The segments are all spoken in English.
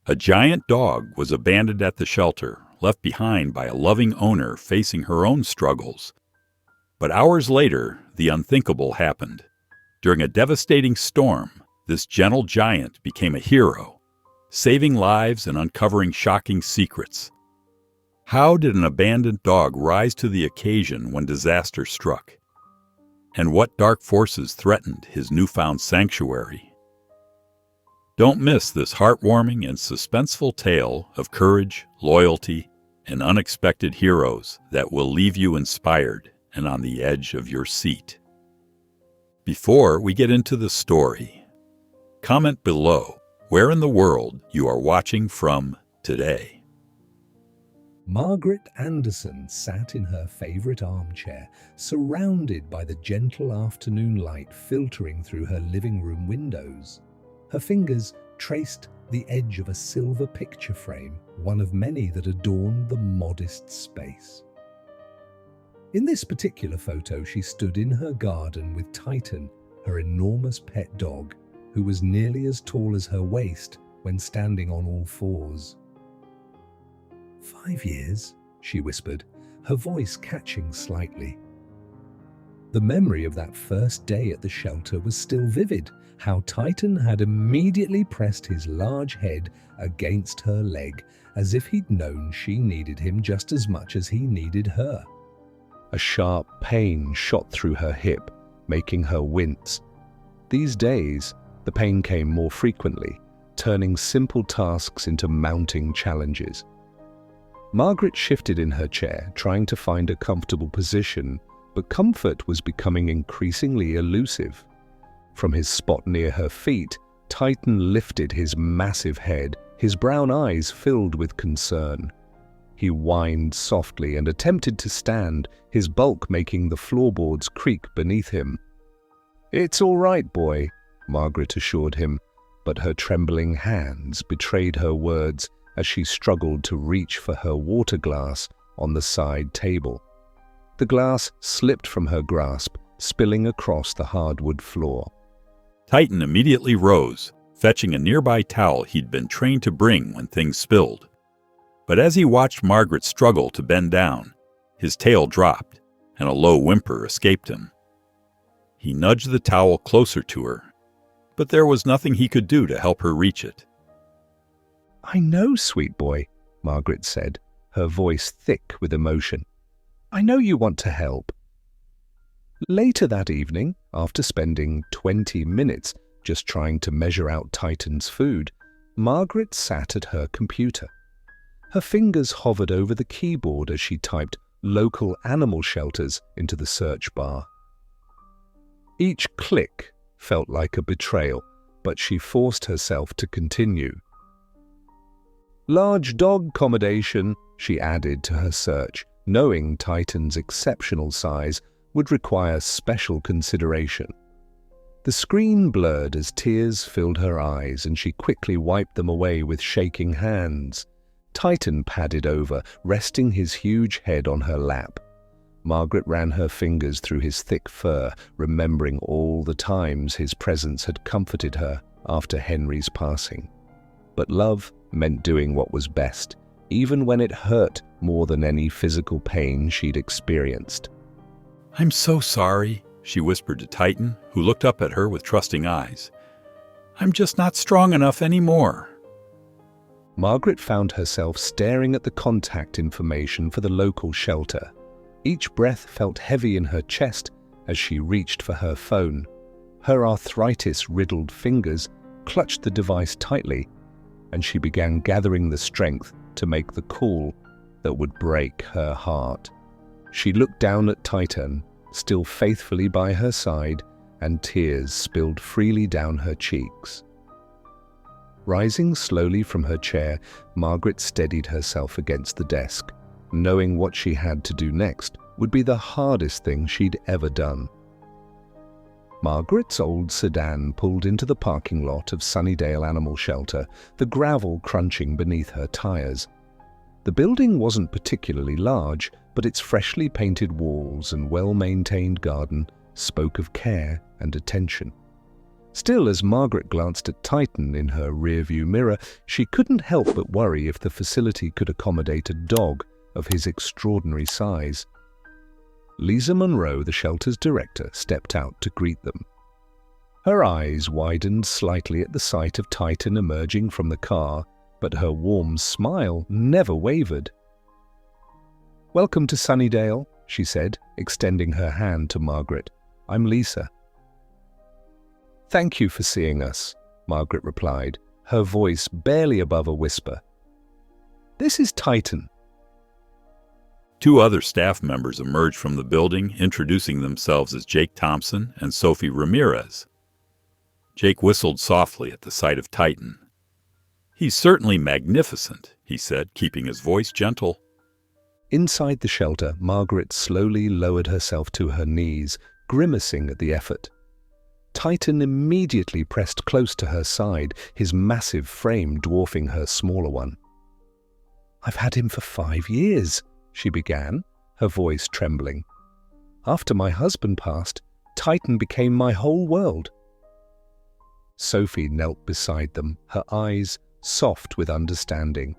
A giant dog was abandoned at the shelter, left behind by a loving owner facing her own struggles. But hours later, the unthinkable happened. During a devastating storm, this gentle giant became a hero, saving lives and uncovering shocking secrets. How did an abandoned dog rise to the occasion when disaster struck? And what dark forces threatened his newfound sanctuary? Don't miss this heartwarming and suspenseful tale of courage, loyalty, and unexpected heroes that will leave you inspired and on the edge of your seat. Before we get into the story, comment below where in the world you are watching from today. Margaret Anderson sat in her favorite armchair, surrounded by the gentle afternoon light filtering through her living room windows. Her fingers traced the edge of a silver picture frame, one of many that adorned the modest space. In this particular photo, she stood in her garden with Titan, her enormous pet dog, who was nearly as tall as her waist when standing on all fours. 5 years, she whispered, her voice catching slightly. The memory of that first day at the shelter was still vivid, how Titan had immediately pressed his large head against her leg, as if he'd known she needed him just as much as he needed her. A sharp pain shot through her hip, making her wince. These days, the pain came more frequently, turning simple tasks into mounting challenges. Margaret shifted in her chair, trying to find a comfortable position, but comfort was becoming increasingly elusive. From his spot near her feet, Titan lifted his massive head, his brown eyes filled with concern. He whined softly and attempted to stand, his bulk making the floorboards creak beneath him. "It's all right, boy," Margaret assured him, but her trembling hands betrayed her words as she struggled to reach for her water glass on the side table. The glass slipped from her grasp, spilling across the hardwood floor. Titan immediately rose, fetching a nearby towel he'd been trained to bring when things spilled. But as he watched Margaret struggle to bend down, his tail dropped, and a low whimper escaped him. He nudged the towel closer to her, but there was nothing he could do to help her reach it. "I know, sweet boy," Margaret said, her voice thick with emotion. "I know you want to help." Later that evening, after spending 20 minutes just trying to measure out Titan's food, Margaret sat at her computer. Her fingers hovered over the keyboard as she typed local animal shelters into the search bar. Each click felt like a betrayal, but she forced herself to continue. "Large dog accommodation," she added to her search, knowing Titan's exceptional size would require special consideration. The screen blurred as tears filled her eyes, and she quickly wiped them away with shaking hands. Titan padded over, resting his huge head on her lap. Margaret ran her fingers through his thick fur, remembering all the times his presence had comforted her after Henry's passing. But love meant doing what was best, even when it hurt more than any physical pain she'd experienced. "I'm so sorry," she whispered to Titan, who looked up at her with trusting eyes. "I'm just not strong enough anymore." Margaret found herself staring at the contact information for the local shelter. Each breath felt heavy in her chest as she reached for her phone. Her arthritis-riddled fingers clutched the device tightly, and she began gathering the strength to make the call that would break her heart. She looked down at Titan, still faithfully by her side, and tears spilled freely down her cheeks. Rising slowly from her chair, Margaret steadied herself against the desk, knowing what she had to do next would be the hardest thing she'd ever done. Margaret's old sedan pulled into the parking lot of Sunnydale Animal Shelter, the gravel crunching beneath her tires. The building wasn't particularly large, but its freshly painted walls and well-maintained garden spoke of care and attention. Still, as Margaret glanced at Titan in her rearview mirror, she couldn't help but worry if the facility could accommodate a dog of his extraordinary size. Lisa Monroe, the shelter's director, stepped out to greet them. Her eyes widened slightly at the sight of Titan emerging from the car, but her warm smile never wavered. "Welcome to Sunnydale," she said, extending her hand to Margaret. "I'm Lisa." "Thank you for seeing us," Margaret replied, her voice barely above a whisper. "This is Titan." Two other staff members emerged from the building, introducing themselves as Jake Thompson and Sophie Ramirez. Jake whistled softly at the sight of Titan. "He's certainly magnificent," he said, keeping his voice gentle. Inside the shelter, Margaret slowly lowered herself to her knees, grimacing at the effort. Titan immediately pressed close to her side, his massive frame dwarfing her smaller one. "I've had him for 5 years," she began, her voice trembling. "After my husband passed, Titan became my whole world." Sophie knelt beside them, her eyes soft with understanding.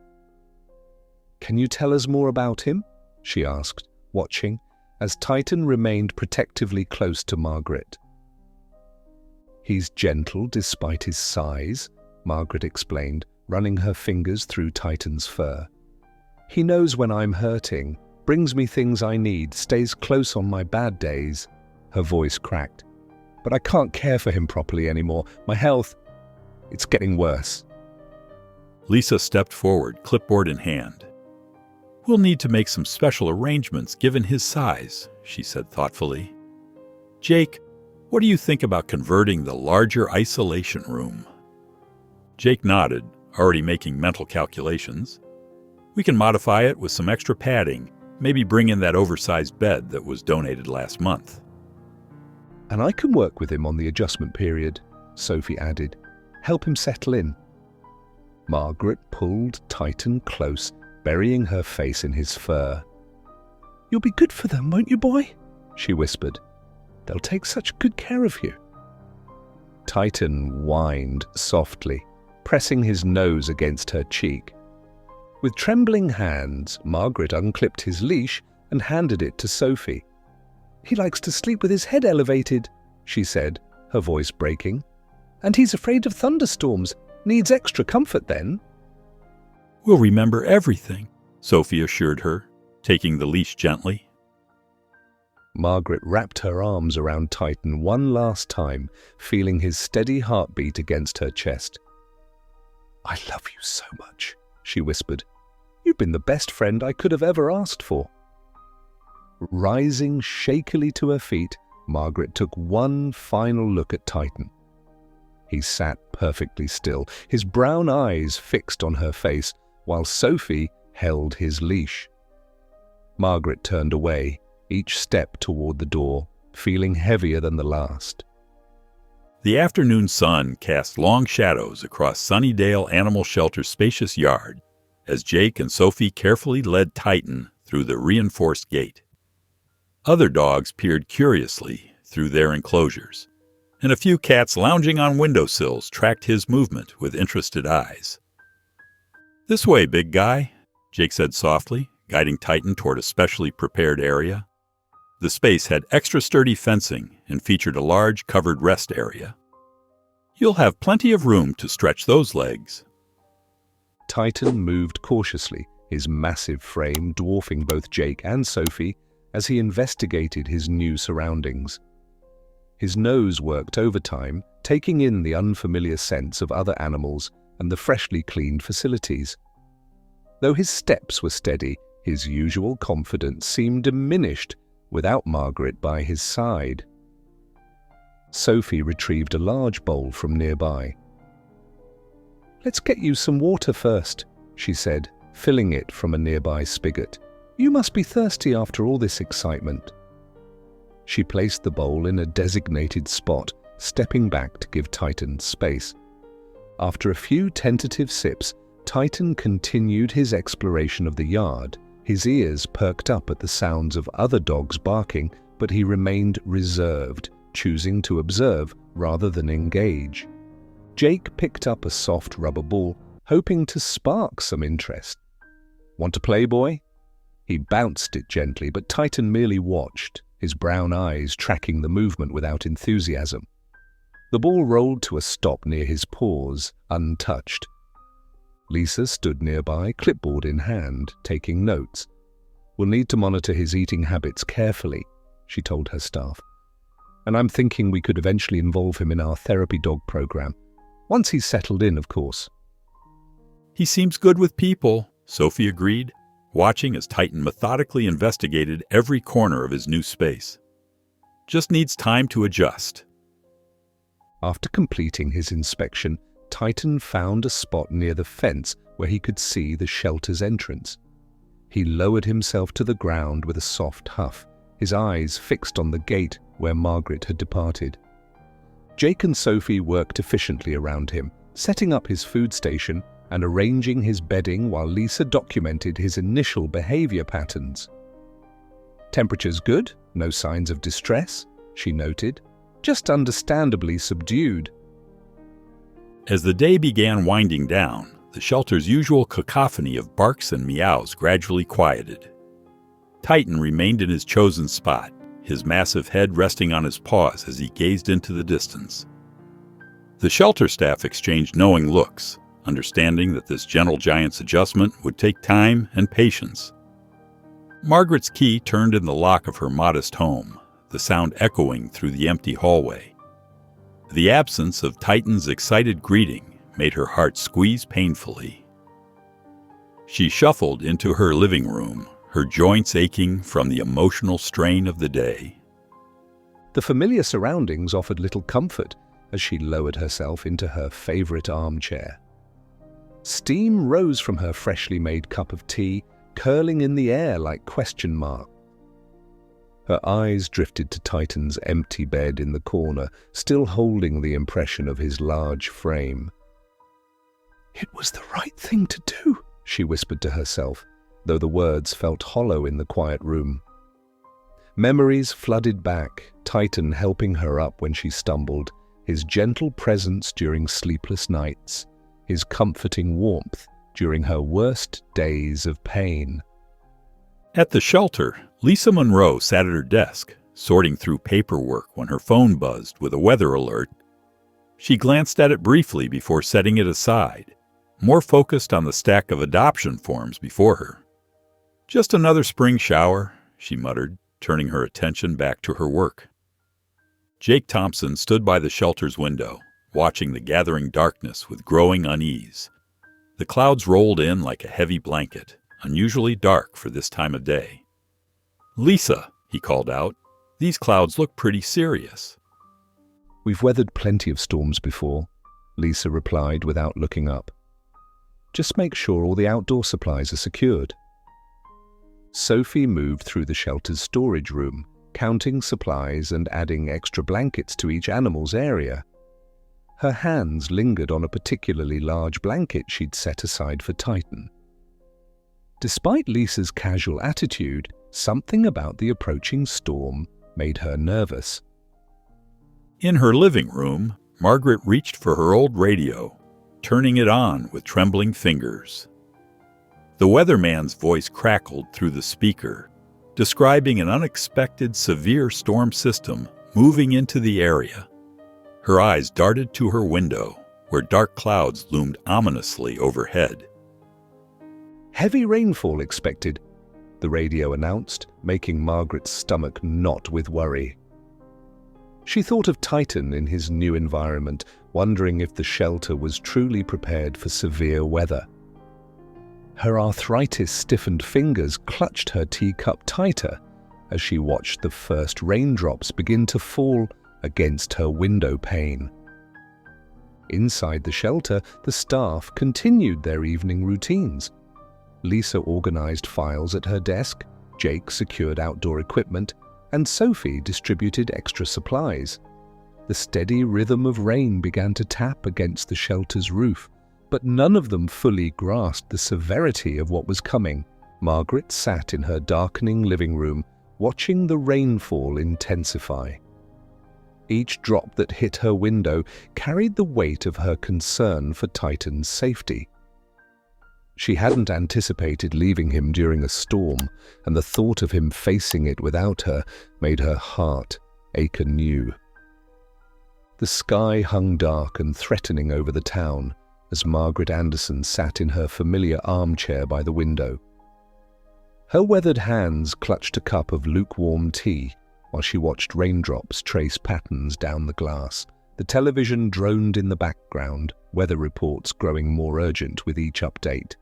"Can you tell us more about him?" she asked, watching, as Titan remained protectively close to Margaret. "He's gentle despite his size," Margaret explained, running her fingers through Titan's fur. "He knows when I'm hurting, brings me things I need, stays close on my bad days." Her voice cracked. "But I can't care for him properly anymore. My health, it's getting worse." Lisa stepped forward, clipboard in hand. "We'll need to make some special arrangements given his size," she said thoughtfully. "Jake, what do you think about converting the larger isolation room?" Jake nodded, already making mental calculations. "We can modify it with some extra padding, maybe bring in that oversized bed that was donated last month." "And I can work with him on the adjustment period," Sophie added. "Help him settle in." Margaret pulled Titan close, burying her face in his fur. "You'll be good for them, won't you, boy?" she whispered. "They'll take such good care of you." Titan whined softly, pressing his nose against her cheek. With trembling hands, Margaret unclipped his leash and handed it to Sophie. "He likes to sleep with his head elevated," she said, her voice breaking. "And he's afraid of thunderstorms. Needs extra comfort then." "We'll remember everything," Sophie assured her, taking the leash gently. Margaret wrapped her arms around Titan one last time, feeling his steady heartbeat against her chest. "I love you so much," she whispered. "You've been the best friend I could have ever asked for." Rising shakily to her feet, Margaret took one final look at Titan. He sat perfectly still, his brown eyes fixed on her face, while Sophie held his leash. Margaret turned away, each step toward the door, feeling heavier than the last. The afternoon sun cast long shadows across Sunnydale Animal Shelter's spacious yard as Jake and Sophie carefully led Titan through the reinforced gate. Other dogs peered curiously through their enclosures, and a few cats lounging on windowsills tracked his movement with interested eyes. "This way, big guy," Jake said softly, guiding Titan toward a specially prepared area. The space had extra sturdy fencing and featured a large covered rest area. "You'll have plenty of room to stretch those legs." Titan moved cautiously, his massive frame dwarfing both Jake and Sophie as he investigated his new surroundings. His nose worked overtime, taking in the unfamiliar scents of other animals and the freshly cleaned facilities. Though his steps were steady, his usual confidence seemed diminished without Margaret by his side. Sophie retrieved a large bowl from nearby. "Let's get you some water first," she said, filling it from a nearby spigot. "You must be thirsty after all this excitement." She placed the bowl in a designated spot, stepping back to give Titan space. After a few tentative sips, Titan continued his exploration of the yard. His ears perked up at the sounds of other dogs barking, but he remained reserved, choosing to observe rather than engage. Jake picked up a soft rubber ball, hoping to spark some interest. "Want to play, boy?" He bounced it gently, but Titan merely watched, his brown eyes tracking the movement without enthusiasm. The ball rolled to a stop near his paws, untouched. Lisa stood nearby, clipboard in hand, taking notes. "We'll need to monitor his eating habits carefully," she told her staff. "And I'm thinking we could eventually involve him in our therapy dog program. Once he's settled in, of course." "He seems good with people," Sophie agreed, watching as Titan methodically investigated every corner of his new space. "Just needs time to adjust." After completing his inspection, Titan found a spot near the fence where he could see the shelter's entrance. He lowered himself to the ground with a soft huff, his eyes fixed on the gate where Margaret had departed. Jake and Sophie worked efficiently around him, setting up his food station and arranging his bedding while Lisa documented his initial behavior patterns. "Temperature's good, no signs of distress," she noted, "just understandably subdued." As the day began winding down, the shelter's usual cacophony of barks and meows gradually quieted. Titan remained in his chosen spot, his massive head resting on his paws as he gazed into the distance. The shelter staff exchanged knowing looks, understanding that this gentle giant's adjustment would take time and patience. Margaret's key turned in the lock of her modest home, the sound echoing through the empty hallway. The absence of Titan's excited greeting made her heart squeeze painfully. She shuffled into her living room, her joints aching from the emotional strain of the day. The familiar surroundings offered little comfort as she lowered herself into her favorite armchair. Steam rose from her freshly made cup of tea, curling in the air like question marks. Her eyes drifted to Titan's empty bed in the corner, still holding the impression of his large frame. "It was the right thing to do," she whispered to herself, though the words felt hollow in the quiet room. Memories flooded back, Titan helping her up when she stumbled, his gentle presence during sleepless nights, his comforting warmth during her worst days of pain. At the shelter, Lisa Monroe sat at her desk, sorting through paperwork when her phone buzzed with a weather alert. She glanced at it briefly before setting it aside, more focused on the stack of adoption forms before her. "Just another spring shower," she muttered, turning her attention back to her work. Jake Thompson stood by the shelter's window, watching the gathering darkness with growing unease. The clouds rolled in like a heavy blanket, unusually dark for this time of day. "Lisa," he called out, "these clouds look pretty serious." "We've weathered plenty of storms before," Lisa replied without looking up. "Just make sure all the outdoor supplies are secured." Sophie moved through the shelter's storage room, counting supplies and adding extra blankets to each animal's area. Her hands lingered on a particularly large blanket she'd set aside for Titan. Despite Lisa's casual attitude, something about the approaching storm made her nervous. In her living room, Margaret reached for her old radio, turning it on with trembling fingers. The weatherman's voice crackled through the speaker, describing an unexpected severe storm system moving into the area. Her eyes darted to her window, where dark clouds loomed ominously overhead. "Heavy rainfall expected," the radio announced, making Margaret's stomach knot with worry. She thought of Titan in his new environment, wondering if the shelter was truly prepared for severe weather. Her arthritis-stiffened fingers clutched her teacup tighter as she watched the first raindrops begin to fall against her window pane. Inside the shelter, the staff continued their evening routines. Lisa organized files at her desk, Jake secured outdoor equipment, and Sophie distributed extra supplies. The steady rhythm of rain began to tap against the shelter's roof, but none of them fully grasped the severity of what was coming. Margaret sat in her darkening living room, watching the rainfall intensify. Each drop that hit her window carried the weight of her concern for Titan's safety. She hadn't anticipated leaving him during a storm, and the thought of him facing it without her made her heart ache anew. The sky hung dark and threatening over the town as Margaret Anderson sat in her familiar armchair by the window. Her weathered hands clutched a cup of lukewarm tea while she watched raindrops trace patterns down the glass. The television droned in the background, weather reports growing more urgent with each update.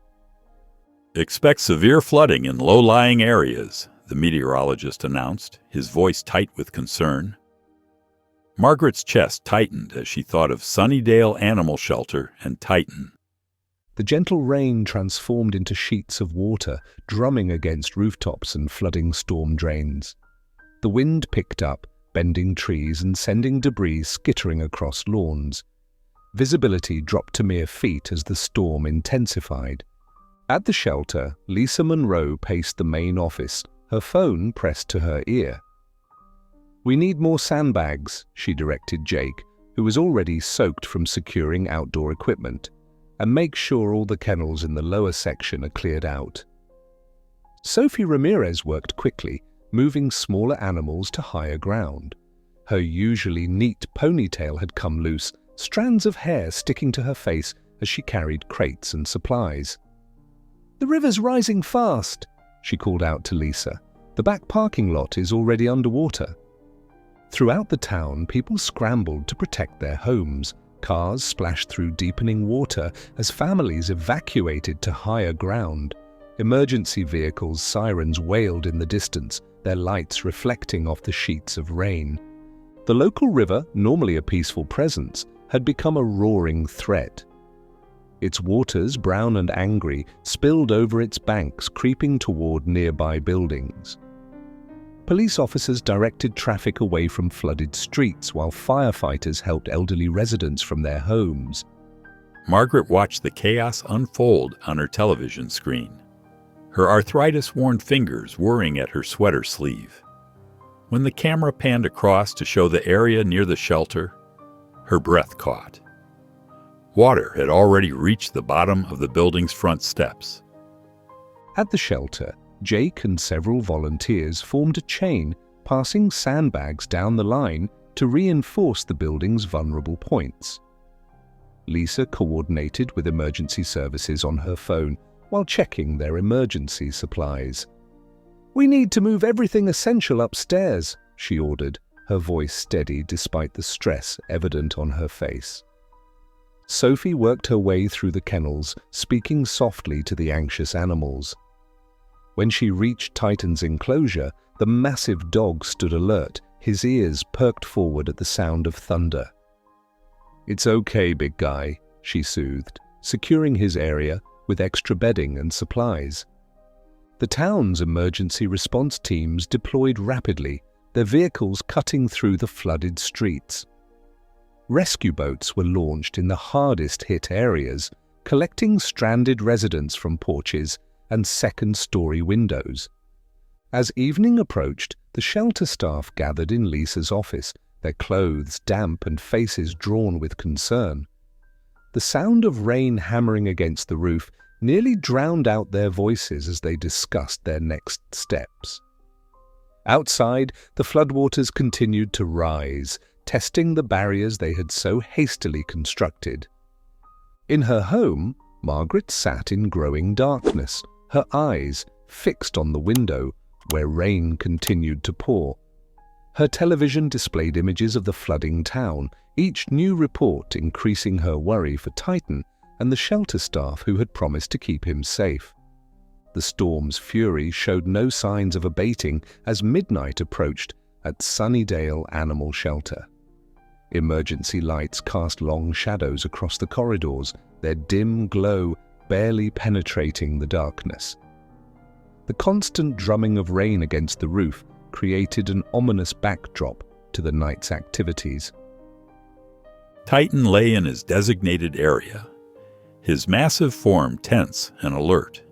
"Expect severe flooding in low-lying areas," the meteorologist announced, his voice tight with concern. Margaret's chest tightened as she thought of Sunnydale Animal Shelter and Titan. The gentle rain transformed into sheets of water, drumming against rooftops and flooding storm drains. The wind picked up, bending trees and sending debris skittering across lawns. Visibility dropped to mere feet as the storm intensified. At the shelter, Lisa Monroe paced the main office, her phone pressed to her ear. "We need more sandbags," she directed Jake, who was already soaked from securing outdoor equipment, "and make sure all the kennels in the lower section are cleared out." Sophie Ramirez worked quickly, moving smaller animals to higher ground. Her usually neat ponytail had come loose, strands of hair sticking to her face as she carried crates and supplies. "The river's rising fast," she called out to Lisa. "The back parking lot is already underwater." Throughout the town, people scrambled to protect their homes. Cars splashed through deepening water as families evacuated to higher ground. Emergency vehicles' sirens wailed in the distance, their lights reflecting off the sheets of rain. The local river, normally a peaceful presence, had become a roaring threat. Its waters, brown and angry, spilled over its banks, creeping toward nearby buildings. Police officers directed traffic away from flooded streets while firefighters helped elderly residents from their homes. Margaret watched the chaos unfold on her television screen, her arthritis-worn fingers worrying at her sweater sleeve. When the camera panned across to show the area near the shelter, her breath caught. Water had already reached the bottom of the building's front steps. At the shelter, Jake and several volunteers formed a chain, passing sandbags down the line to reinforce the building's vulnerable points. Lisa coordinated with emergency services on her phone while checking their emergency supplies. "We need to move everything essential upstairs," she ordered, her voice steady despite the stress evident on her face. Sophie worked her way through the kennels, speaking softly to the anxious animals. When she reached Titan's enclosure, the massive dog stood alert, his ears perked forward at the sound of thunder. "It's okay, big guy," she soothed, securing his area with extra bedding and supplies. The town's emergency response teams deployed rapidly, their vehicles cutting through the flooded streets. Rescue boats were launched in the hardest-hit areas, collecting stranded residents from porches and second-story windows. As evening approached, the shelter staff gathered in Lisa's office, their clothes damp and faces drawn with concern. The sound of rain hammering against the roof nearly drowned out their voices as they discussed their next steps. Outside, the floodwaters continued to rise, testing the barriers they had so hastily constructed. In her home, Margaret sat in growing darkness, her eyes fixed on the window where rain continued to pour. Her television displayed images of the flooding town, each new report increasing her worry for Titan and the shelter staff who had promised to keep him safe. The storm's fury showed no signs of abating as midnight approached at Sunnydale Animal Shelter. Emergency lights cast long shadows across the corridors, their dim glow barely penetrating the darkness. The constant drumming of rain against the roof created an ominous backdrop to the night's activities. Titan lay in his designated area, his massive form tense and alert.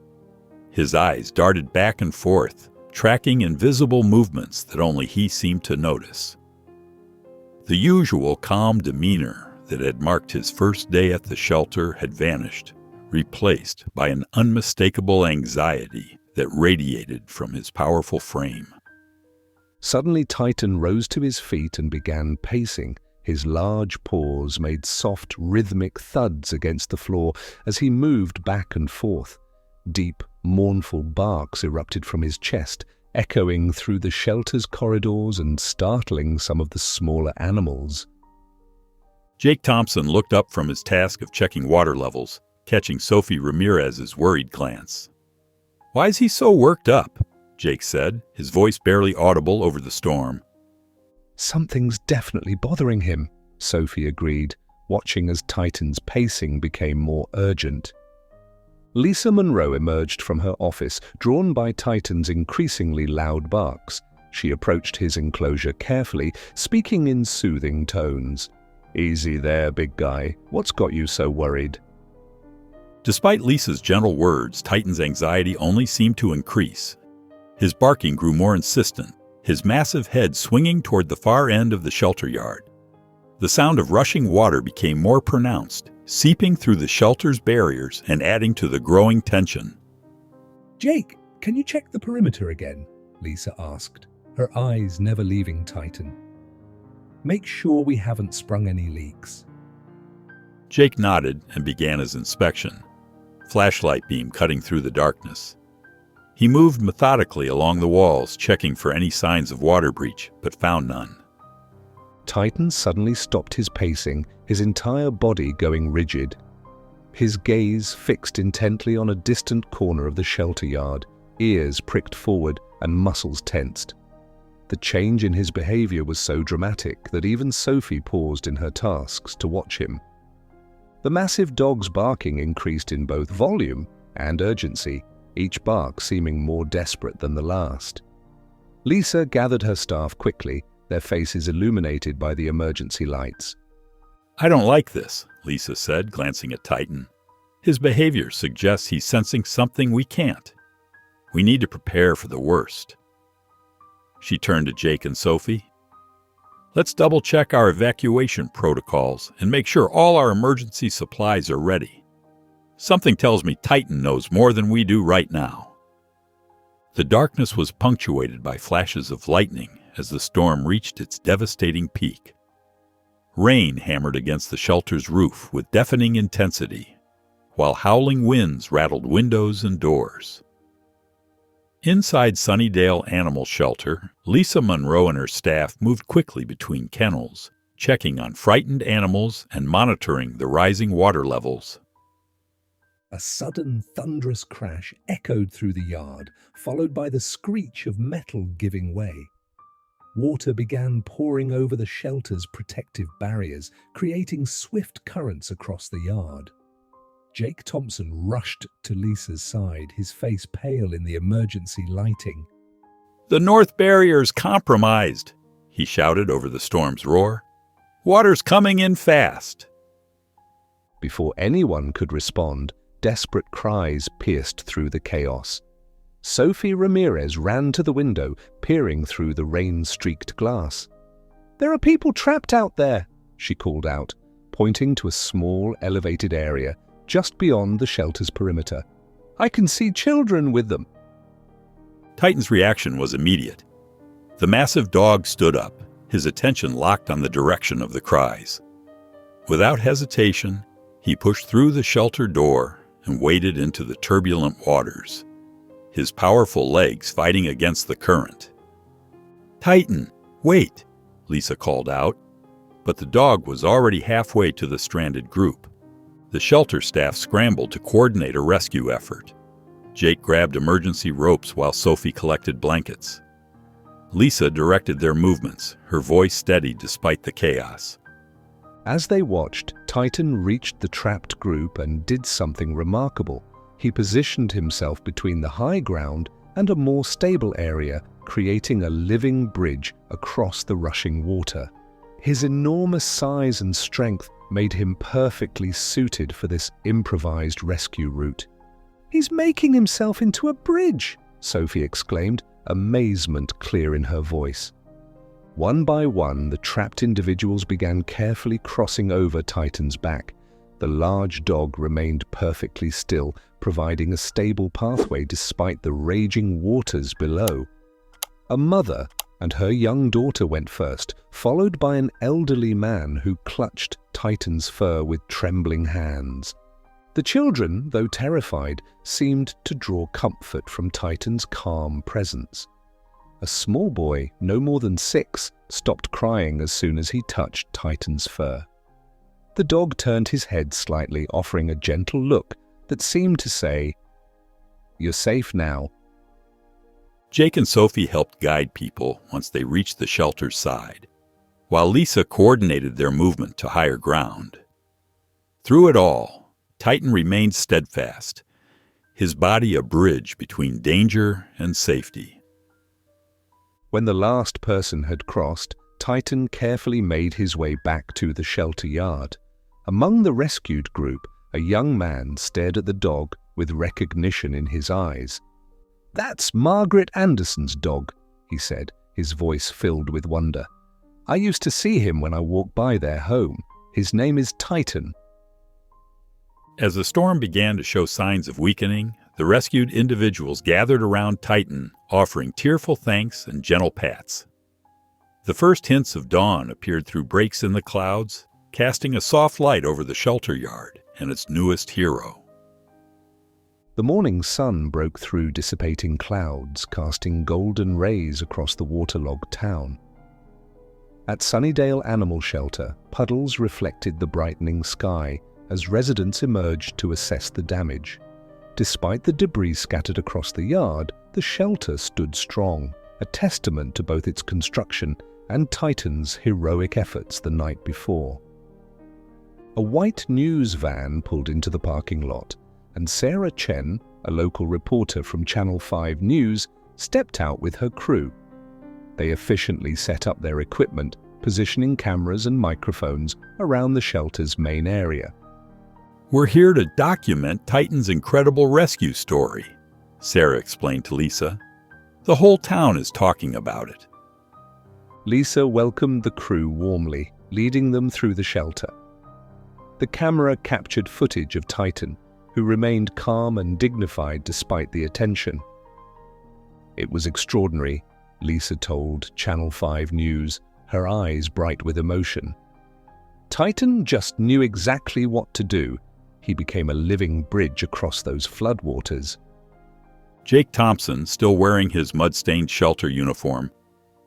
His eyes darted back and forth, tracking invisible movements that only he seemed to notice. The usual calm demeanor that had marked his first day at the shelter had vanished, replaced by an unmistakable anxiety that radiated from his powerful frame. Suddenly Titan rose to his feet and began pacing. His large paws made soft, rhythmic thuds against the floor as he moved back and forth. Deep, mournful barks erupted from his chest, echoing through the shelter's corridors and startling some of the smaller animals. Jake Thompson looked up from his task of checking water levels, catching Sophie Ramirez's worried glance. "Why is he so worked up?" Jake said, his voice barely audible over the storm. "Something's definitely bothering him," Sophie agreed, watching as Titan's pacing became more urgent. Lisa Monroe emerged from her office, drawn by Titan's increasingly loud barks. She approached his enclosure carefully, speaking in soothing tones. "Easy there, big guy. What's got you so worried?" Despite Lisa's gentle words, Titan's anxiety only seemed to increase. His barking grew more insistent, his massive head swinging toward the far end of the shelter yard. The sound of rushing water became more pronounced, seeping through the shelter's barriers and adding to the growing tension. "Jake, can you check the perimeter again?" Lisa asked, her eyes never leaving Titan. "Make sure we haven't sprung any leaks." Jake nodded and began his inspection, flashlight beam cutting through the darkness. He moved methodically along the walls, checking for any signs of water breach, but found none. Titan suddenly stopped his pacing, his entire body going rigid. His gaze fixed intently on a distant corner of the shelter yard, ears pricked forward and muscles tensed. The change in his behavior was so dramatic that even Sophie paused in her tasks to watch him. The massive dog's barking increased in both volume and urgency, each bark seeming more desperate than the last. Lisa gathered her staff quickly, their faces illuminated by the emergency lights. "I don't like this," Lisa said, glancing at Titan. "His behavior suggests he's sensing something we can't. We need to prepare for the worst." She turned to Jake and Sophie. "Let's double-check our evacuation protocols and make sure all our emergency supplies are ready. Something tells me Titan knows more than we do right now." The darkness was punctuated by flashes of lightning as the storm reached its devastating peak. Rain hammered against the shelter's roof with deafening intensity, while howling winds rattled windows and doors. Inside Sunnydale Animal Shelter, Lisa Monroe and her staff moved quickly between kennels, checking on frightened animals and monitoring the rising water levels. A sudden thunderous crash echoed through the yard, followed by the screech of metal giving way. Water began pouring over the shelter's protective barriers, creating swift currents across the yard. Jake Thompson rushed to Lisa's side, his face pale in the emergency lighting. "The north barrier's compromised," he shouted over the storm's roar. "Water's coming in fast." Before anyone could respond, desperate cries pierced through the chaos. Sophie Ramirez ran to the window, peering through the rain-streaked glass. "There are people trapped out there," she called out, pointing to a small, elevated area just beyond the shelter's perimeter. "I can see children with them." Titan's reaction was immediate. The massive dog stood up, his attention locked on the direction of the cries. Without hesitation, he pushed through the shelter door and waded into the turbulent waters, his powerful legs fighting against the current. "Titan, wait," Lisa called out, but the dog was already halfway to the stranded group. The shelter staff scrambled to coordinate a rescue effort. Jake grabbed emergency ropes while Sophie collected blankets. Lisa directed their movements, her voice steady despite the chaos. As they watched, Titan reached the trapped group and did something remarkable. He positioned himself between the high ground and a more stable area, creating a living bridge across the rushing water. His enormous size and strength made him perfectly suited for this improvised rescue route. "He's making himself into a bridge," Sophie exclaimed, amazement clear in her voice. One by one, the trapped individuals began carefully crossing over Titan's back. The large dog remained perfectly still, providing a stable pathway despite the raging waters below. A mother and her young daughter went first, followed by an elderly man who clutched Titan's fur with trembling hands. The children, though terrified, seemed to draw comfort from Titan's calm presence. A small boy, no more than 6, stopped crying as soon as he touched Titan's fur. The dog turned his head slightly, offering a gentle look that seemed to say, "You're safe now." Jake and Sophie helped guide people once they reached the shelter's side, while Lisa coordinated their movement to higher ground. Through it all, Titan remained steadfast, his body a bridge between danger and safety. When the last person had crossed, Titan carefully made his way back to the shelter yard. Among the rescued group, a young man stared at the dog with recognition in his eyes. "That's Margaret Anderson's dog," he said, his voice filled with wonder. "I used to see him when I walked by their home. His name is Titan." As the storm began to show signs of weakening, the rescued individuals gathered around Titan, offering tearful thanks and gentle pats. The first hints of dawn appeared through breaks in the clouds, casting a soft light over the shelter yard and its newest hero. The morning sun broke through dissipating clouds, casting golden rays across the waterlogged town. At Sunnydale Animal Shelter, puddles reflected the brightening sky as residents emerged to assess the damage. Despite the debris scattered across the yard, the shelter stood strong, a testament to both its construction and Titan's heroic efforts the night before. A white news van pulled into the parking lot, and Sarah Chen, a local reporter from Channel 5 News, stepped out with her crew. They efficiently set up their equipment, positioning cameras and microphones around the shelter's main area. "We're here to document Titan's incredible rescue story," Sarah explained to Lisa. "The whole town is talking about it." Lisa welcomed the crew warmly, leading them through the shelter. The camera captured footage of Titan, who remained calm and dignified despite the attention. "It was extraordinary," Lisa told Channel 5 News, her eyes bright with emotion. "Titan just knew exactly what to do. He became a living bridge across those floodwaters." Jake Thompson, still wearing his mud-stained shelter uniform,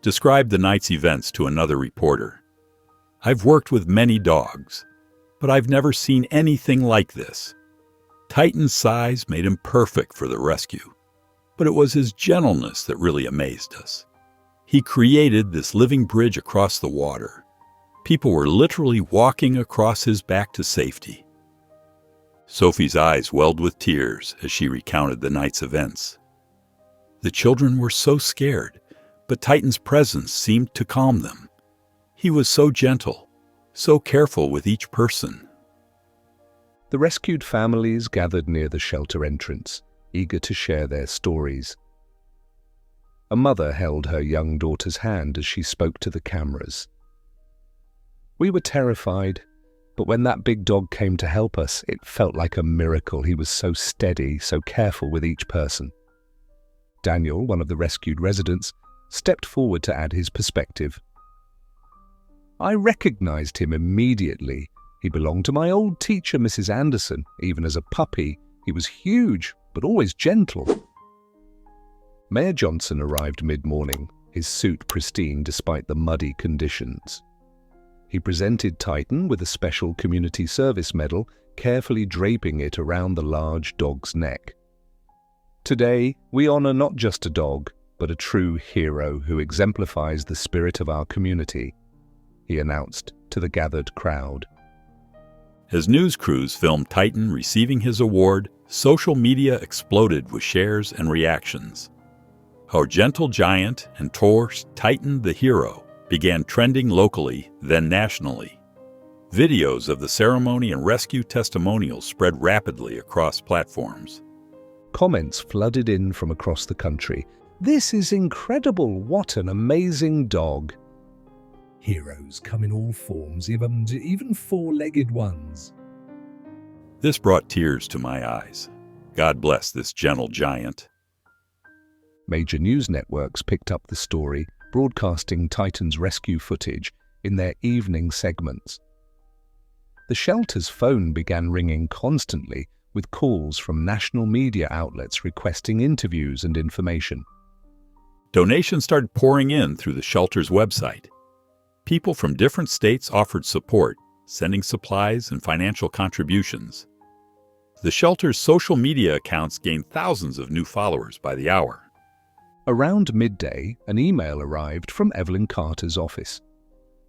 described the night's events to another reporter. "I've worked with many dogs, but I've never seen anything like this. Titan's size made him perfect for the rescue, but it was his gentleness that really amazed us. He created this living bridge across the water. People were literally walking across his back to safety." Sophie's eyes welled with tears as she recounted the night's events. The children were so scared, but Titan's presence seemed to calm them. He was so gentle, so careful with each person. The rescued families gathered near the shelter entrance, eager to share their stories. A mother held her young daughter's hand as she spoke to the cameras. "We were terrified, but when that big dog came to help us, it felt like a miracle. He was so steady, so careful with each person." Daniel, one of the rescued residents, stepped forward to add his perspective. "I recognized him immediately. He belonged to my old teacher, Mrs. Anderson. Even as a puppy, he was huge, but always gentle." Mayor Johnson arrived mid-morning, his suit pristine despite the muddy conditions. He presented Titan with a special community service medal, carefully draping it around the large dog's neck. "Today, we honor not just a dog, but a true hero who exemplifies the spirit of our community," he announced to the gathered crowd. As news crews filmed Titan receiving his award, social media exploded with shares and reactions. Our gentle giant and torch Titan the hero began trending locally, then nationally. Videos of the ceremony and rescue testimonials spread rapidly across platforms. Comments flooded in from across the country. "This is incredible! What an amazing dog!" Heroes come in all forms, even four-legged ones. This brought tears to my eyes. God bless this gentle giant. Major news networks picked up the story, broadcasting Titan's rescue footage in their evening segments. The shelter's phone began ringing constantly, with calls from national media outlets requesting interviews and information. Donations started pouring in through the shelter's website. People from different states offered support, sending supplies and financial contributions. The shelter's social media accounts gained thousands of new followers by the hour. Around midday, an email arrived from Evelyn Carter's office.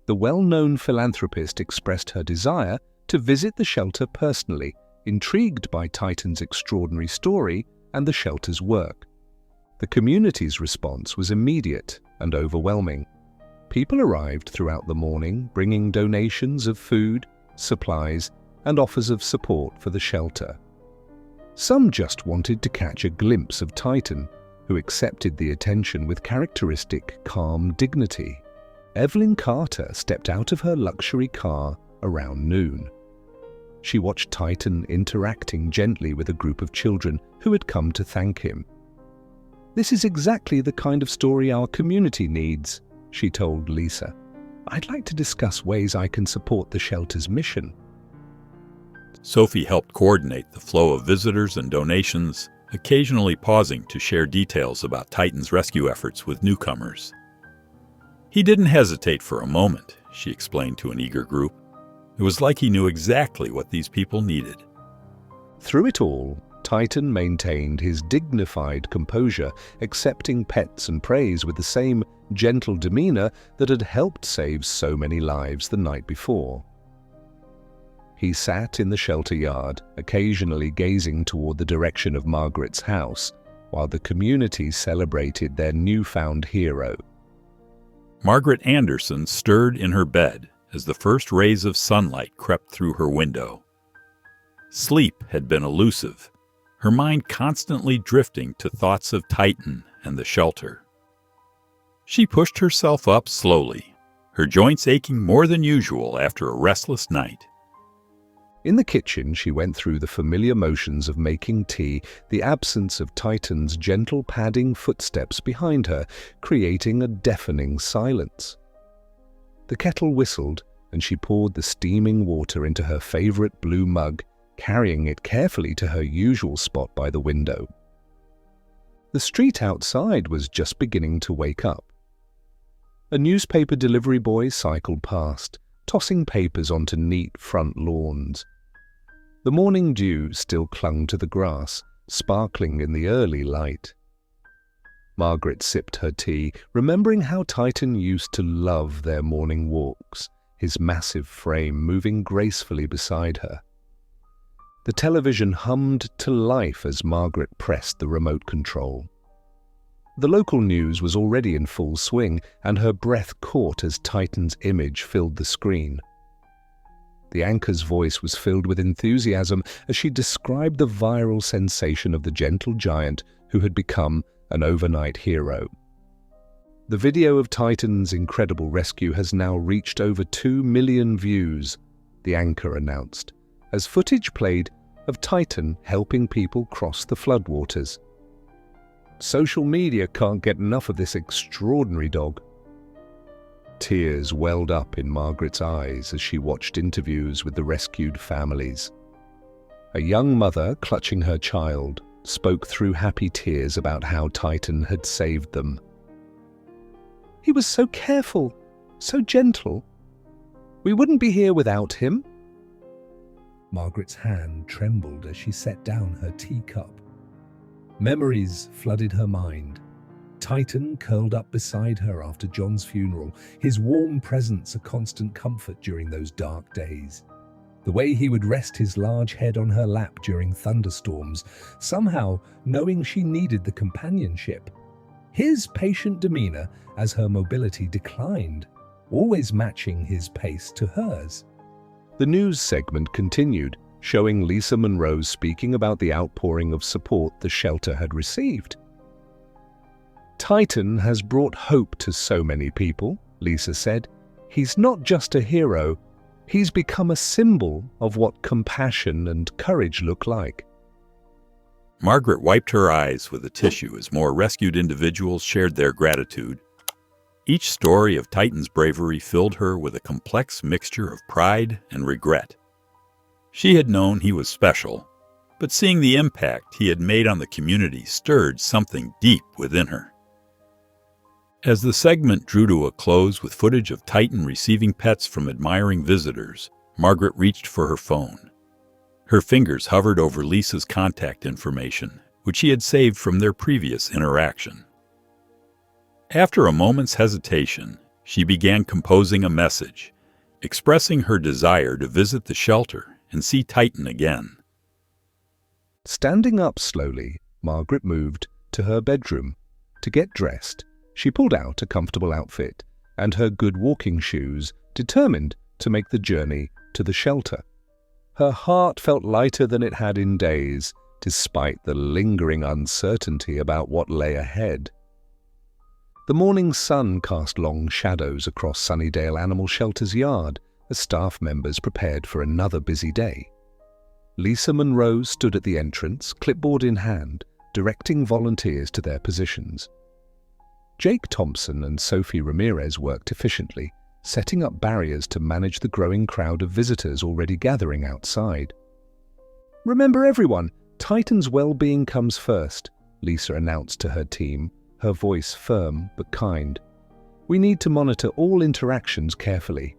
The well-known philanthropist expressed her desire to visit the shelter personally, intrigued by Titan's extraordinary story and the shelter's work. The community's response was immediate and overwhelming. People arrived throughout the morning, bringing donations of food, supplies, and offers of support for the shelter. Some just wanted to catch a glimpse of Titan, who accepted the attention with characteristic calm dignity. Evelyn Carter stepped out of her luxury car around noon. She watched Titan interacting gently with a group of children who had come to thank him. "This is exactly the kind of story our community needs," she told Lisa. "I'd like to discuss ways I can support the shelter's mission." Sophie helped coordinate the flow of visitors and donations, occasionally pausing to share details about Titan's rescue efforts with newcomers. "He didn't hesitate for a moment," she explained to an eager group. "It was like he knew exactly what these people needed." Through it all, Titan maintained his dignified composure, accepting pets and praise with the same gentle demeanor that had helped save so many lives the night before. He sat in the shelter yard, occasionally gazing toward the direction of Margaret's house, while the community celebrated their newfound hero. Margaret Anderson stirred in her bed as the first rays of sunlight crept through her window. Sleep had been elusive, her mind constantly drifting to thoughts of Titan and the shelter. She pushed herself up slowly, her joints aching more than usual after a restless night. In the kitchen, she went through the familiar motions of making tea, the absence of Titan's gentle padding footsteps behind her, creating a deafening silence. The kettle whistled, and she poured the steaming water into her favorite blue mug, carrying it carefully to her usual spot by the window. The street outside was just beginning to wake up. A newspaper delivery boy cycled past, tossing papers onto neat front lawns. The morning dew still clung to the grass, sparkling in the early light. Margaret sipped her tea, remembering how Titan used to love their morning walks, his massive frame moving gracefully beside her. The television hummed to life as Margaret pressed the remote control. The local news was already in full swing, and her breath caught as Titan's image filled the screen. The anchor's voice was filled with enthusiasm as she described the viral sensation of the gentle giant who had become an overnight hero. The video of Titan's incredible rescue has now reached over 2 million views, the anchor announced, as footage played of Titan helping people cross the floodwaters. "Social media can't get enough of this extraordinary dog." Tears welled up in Margaret's eyes as she watched interviews with the rescued families. A young mother, clutching her child, spoke through happy tears about how Titan had saved them. "He was so careful, so gentle. We wouldn't be here without him." Margaret's hand trembled as she set down her teacup. Memories flooded her mind. Titan curled up beside her after John's funeral, his warm presence a constant comfort during those dark days. The way he would rest his large head on her lap during thunderstorms, somehow knowing she needed the companionship. His patient demeanor as her mobility declined, always matching his pace to hers. The news segment continued, showing Lisa Monroe speaking about the outpouring of support the shelter had received. "Titan has brought hope to so many people," Lisa said. He's not just a hero, he's become a symbol of what compassion and courage look like. Margaret wiped her eyes with a tissue as more rescued individuals shared their gratitude. Each story of Titan's bravery filled her with a complex mixture of pride and regret. She had known he was special, but seeing the impact he had made on the community stirred something deep within her. As the segment drew to a close with footage of Titan receiving pets from admiring visitors, Margaret reached for her phone. Her fingers hovered over Lisa's contact information, which she had saved from their previous interaction. After a moment's hesitation, she began composing a message, expressing her desire to visit the shelter and see Titan again. Standing up slowly, Margaret moved to her bedroom. To get dressed, she pulled out a comfortable outfit and her good walking shoes, determined to make the journey to the shelter. Her heart felt lighter than it had in days, despite the lingering uncertainty about what lay ahead. The morning sun cast long shadows across Sunnydale Animal Shelter's yard as staff members prepared for another busy day. Lisa Monroe stood at the entrance, clipboard in hand, directing volunteers to their positions. Jake Thompson and Sophie Ramirez worked efficiently, setting up barriers to manage the growing crowd of visitors already gathering outside. "Remember everyone, Titan's well-being comes first," Lisa announced to her team, her voice firm but kind. "We need to monitor all interactions carefully."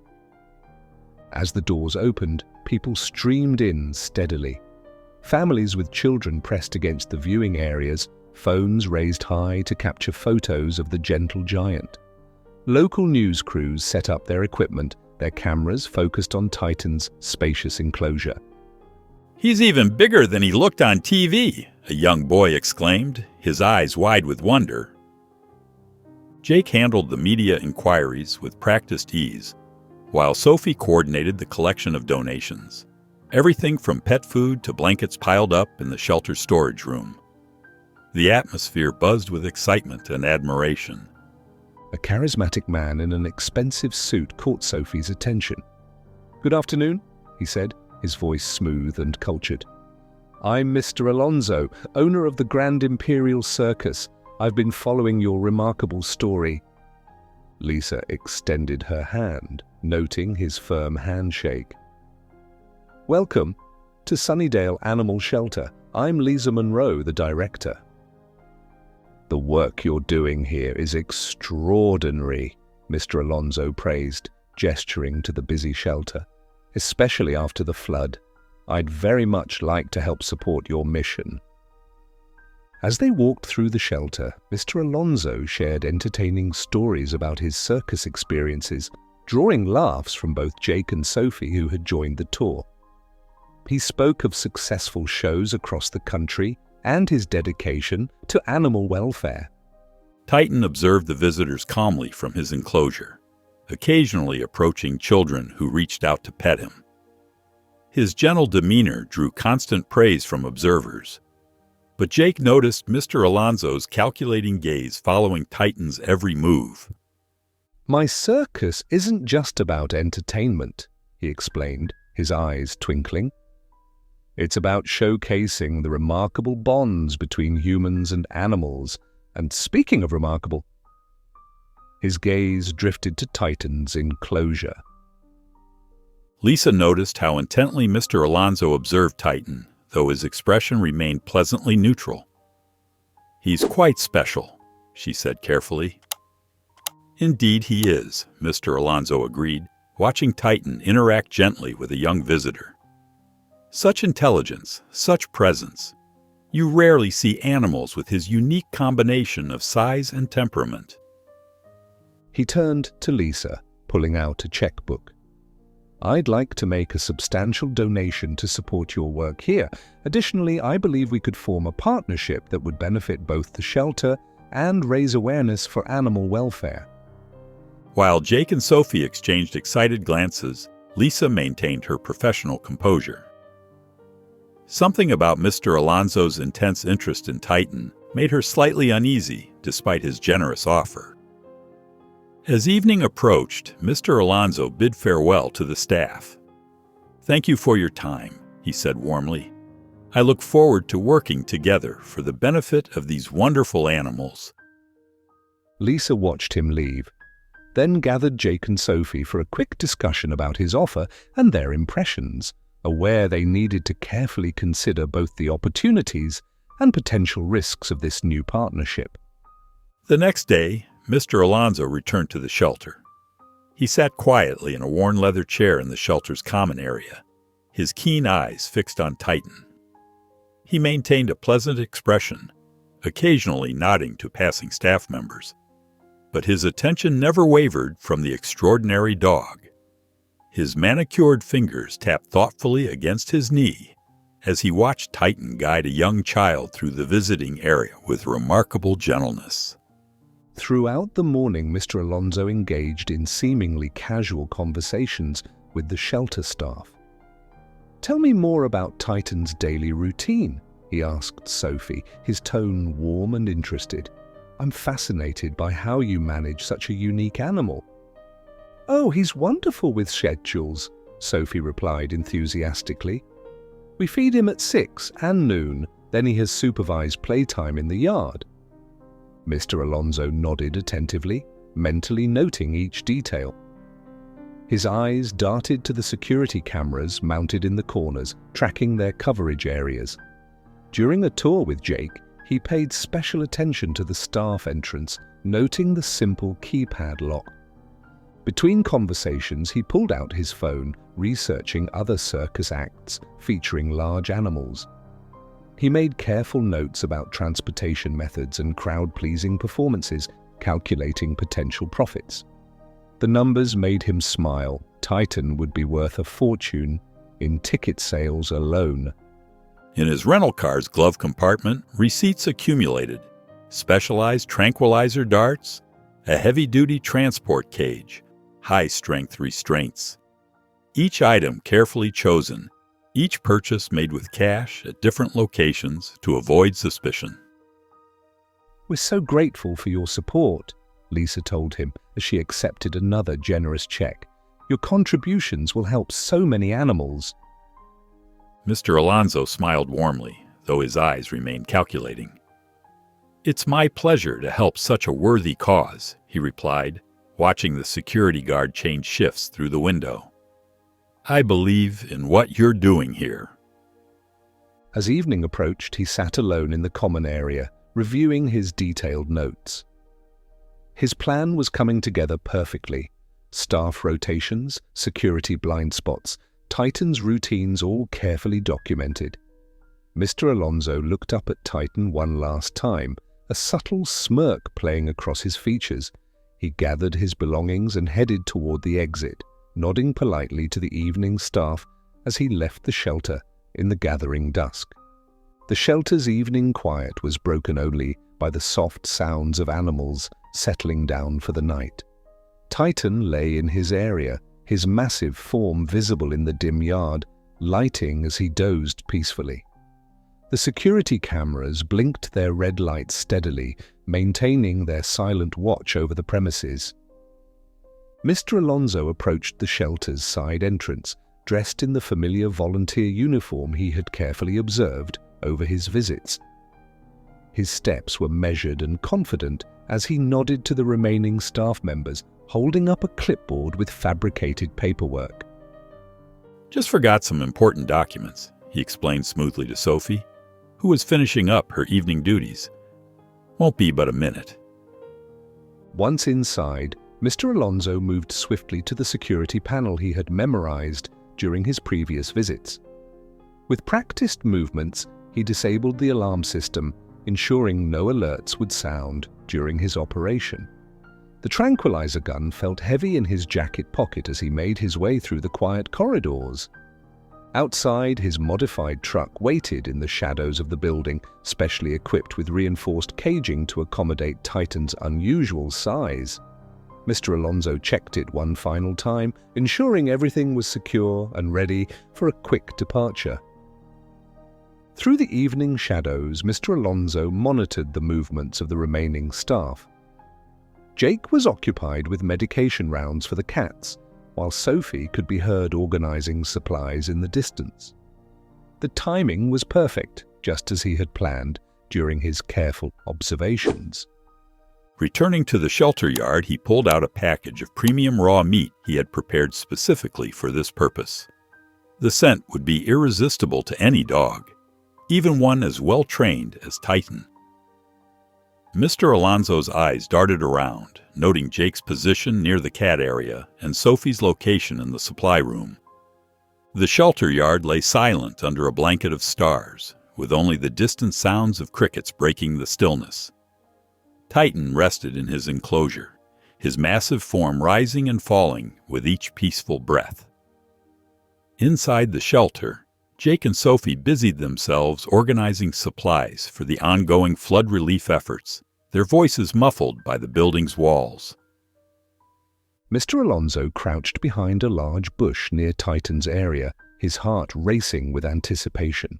As the doors opened, people streamed in steadily. Families with children pressed against the viewing areas, phones raised high to capture photos of the gentle giant. Local news crews set up their equipment, their cameras focused on Titan's spacious enclosure. "He's even bigger than he looked on TV," a young boy exclaimed, his eyes wide with wonder. Jake handled the media inquiries with practiced ease, while Sophie coordinated the collection of donations, everything from pet food to blankets piled up in the shelter storage room. The atmosphere buzzed with excitement and admiration. A charismatic man in an expensive suit caught Sophie's attention. "Good afternoon," he said, his voice smooth and cultured. "I'm Mr. Alonzo, owner of the Grand Imperial Circus. I've been following your remarkable story." Lisa extended her hand, noting his firm handshake. "Welcome to Sunnydale Animal Shelter. I'm Lisa Monroe, the director." "The work you're doing here is extraordinary," Mr. Alonzo praised, gesturing to the busy shelter. "Especially after the flood. I'd very much like to help support your mission." As they walked through the shelter, Mr. Alonzo shared entertaining stories about his circus experiences, drawing laughs from both Jake and Sophie, who had joined the tour. He spoke of successful shows across the country and his dedication to animal welfare. Titan observed the visitors calmly from his enclosure, occasionally approaching children who reached out to pet him. His gentle demeanor drew constant praise from observers, but Jake noticed Mr. Alonzo's calculating gaze following Titan's every move. "My circus isn't just about entertainment," he explained, his eyes twinkling. "It's about showcasing the remarkable bonds between humans and animals. And speaking of remarkable..." His gaze drifted to Titan's enclosure. Lisa noticed how intently Mr. Alonzo observed Titan, though his expression remained pleasantly neutral. "He's quite special," she said carefully. "Indeed he is," Mr. Alonzo agreed, watching Titan interact gently with a young visitor. "Such intelligence, such presence. You rarely see animals with his unique combination of size and temperament." He turned to Lisa, pulling out a checkbook. "I'd like to make a substantial donation to support your work here. Additionally, I believe we could form a partnership that would benefit both the shelter and raise awareness for animal welfare." While Jake and Sophie exchanged excited glances, Lisa maintained her professional composure. Something about Mr. Alonzo's intense interest in Titan made her slightly uneasy despite his generous offer. As evening approached, Mr. Alonso bid farewell to the staff. "Thank you for your time," he said warmly. "I look forward to working together for the benefit of these wonderful animals." Lisa watched him leave, then gathered Jake and Sophie for a quick discussion about his offer and their impressions, aware they needed to carefully consider both the opportunities and potential risks of this new partnership. The next day, Mr. Alonso returned to the shelter. He sat quietly in a worn leather chair in the shelter's common area, his keen eyes fixed on Titan. He maintained a pleasant expression, occasionally nodding to passing staff members, but his attention never wavered from the extraordinary dog. His manicured fingers tapped thoughtfully against his knee as he watched Titan guide a young child through the visiting area with remarkable gentleness. Throughout the morning, Mr. Alonso engaged in seemingly casual conversations with the shelter staff. "Tell me more about Titan's daily routine," he asked Sophie, his tone warm and interested. "I'm fascinated by how you manage such a unique animal." "Oh, he's wonderful with schedules," Sophie replied enthusiastically. "We feed him at 6 and noon, then he has supervised playtime in the yard." Mr. Alonso nodded attentively, mentally noting each detail. His eyes darted to the security cameras mounted in the corners, tracking their coverage areas. During a tour with Jake, he paid special attention to the staff entrance, noting the simple keypad lock. Between conversations, he pulled out his phone, researching other circus acts featuring large animals. He made careful notes about transportation methods and crowd-pleasing performances, calculating potential profits. The numbers made him smile. Titan would be worth a fortune in ticket sales alone. In his rental car's glove compartment, receipts accumulated: specialized tranquilizer darts, a heavy-duty transport cage, high-strength restraints. Each item carefully chosen, each purchase made with cash at different locations to avoid suspicion. "We're so grateful for your support," Lisa told him as she accepted another generous check. "Your contributions will help so many animals." Mr. Alonso smiled warmly, though his eyes remained calculating. "It's my pleasure to help such a worthy cause," he replied, watching the security guard change shifts through the window. "I believe in what you're doing here." As evening approached, he sat alone in the common area, reviewing his detailed notes. His plan was coming together perfectly. Staff rotations, security blind spots, Titan's routines all carefully documented. Mr. Alonso looked up at Titan one last time, a subtle smirk playing across his features. He gathered his belongings and headed toward the exit, nodding politely to the evening staff as he left the shelter in the gathering dusk. The shelter's evening quiet was broken only by the soft sounds of animals settling down for the night. Titan lay in his area, his massive form visible in the dim yard, lighting as he dozed peacefully. The security cameras blinked their red lights steadily, maintaining their silent watch over the premises. Mr. Alonso approached the shelter's side entrance, dressed in the familiar volunteer uniform he had carefully observed over his visits. His steps were measured and confident as he nodded to the remaining staff members, holding up a clipboard with fabricated paperwork. "Just forgot some important documents," he explained smoothly to Sophie, who was finishing up her evening duties. "Won't be but a minute." Once inside, Mr. Alonso moved swiftly to the security panel he had memorized during his previous visits. With practiced movements, he disabled the alarm system, ensuring no alerts would sound during his operation. The tranquilizer gun felt heavy in his jacket pocket as he made his way through the quiet corridors. Outside, his modified truck waited in the shadows of the building, specially equipped with reinforced caging to accommodate Titan's unusual size. Mr. Alonso checked it one final time, ensuring everything was secure and ready for a quick departure. Through the evening shadows, Mr. Alonso monitored the movements of the remaining staff. Jake was occupied with medication rounds for the cats, while Sophie could be heard organizing supplies in the distance. The timing was perfect, just as he had planned during his careful observations. Returning to the shelter yard, he pulled out a package of premium raw meat he had prepared specifically for this purpose. The scent would be irresistible to any dog, even one as well-trained as Titan. Mr. Alonso's eyes darted around, noting Jake's position near the cat area and Sophie's location in the supply room. The shelter yard lay silent under a blanket of stars, with only the distant sounds of crickets breaking the stillness. Titan rested in his enclosure, his massive form rising and falling with each peaceful breath. Inside the shelter, Jake and Sophie busied themselves organizing supplies for the ongoing flood relief efforts, their voices muffled by the building's walls. Mr. Alonso crouched behind a large bush near Titan's area, his heart racing with anticipation.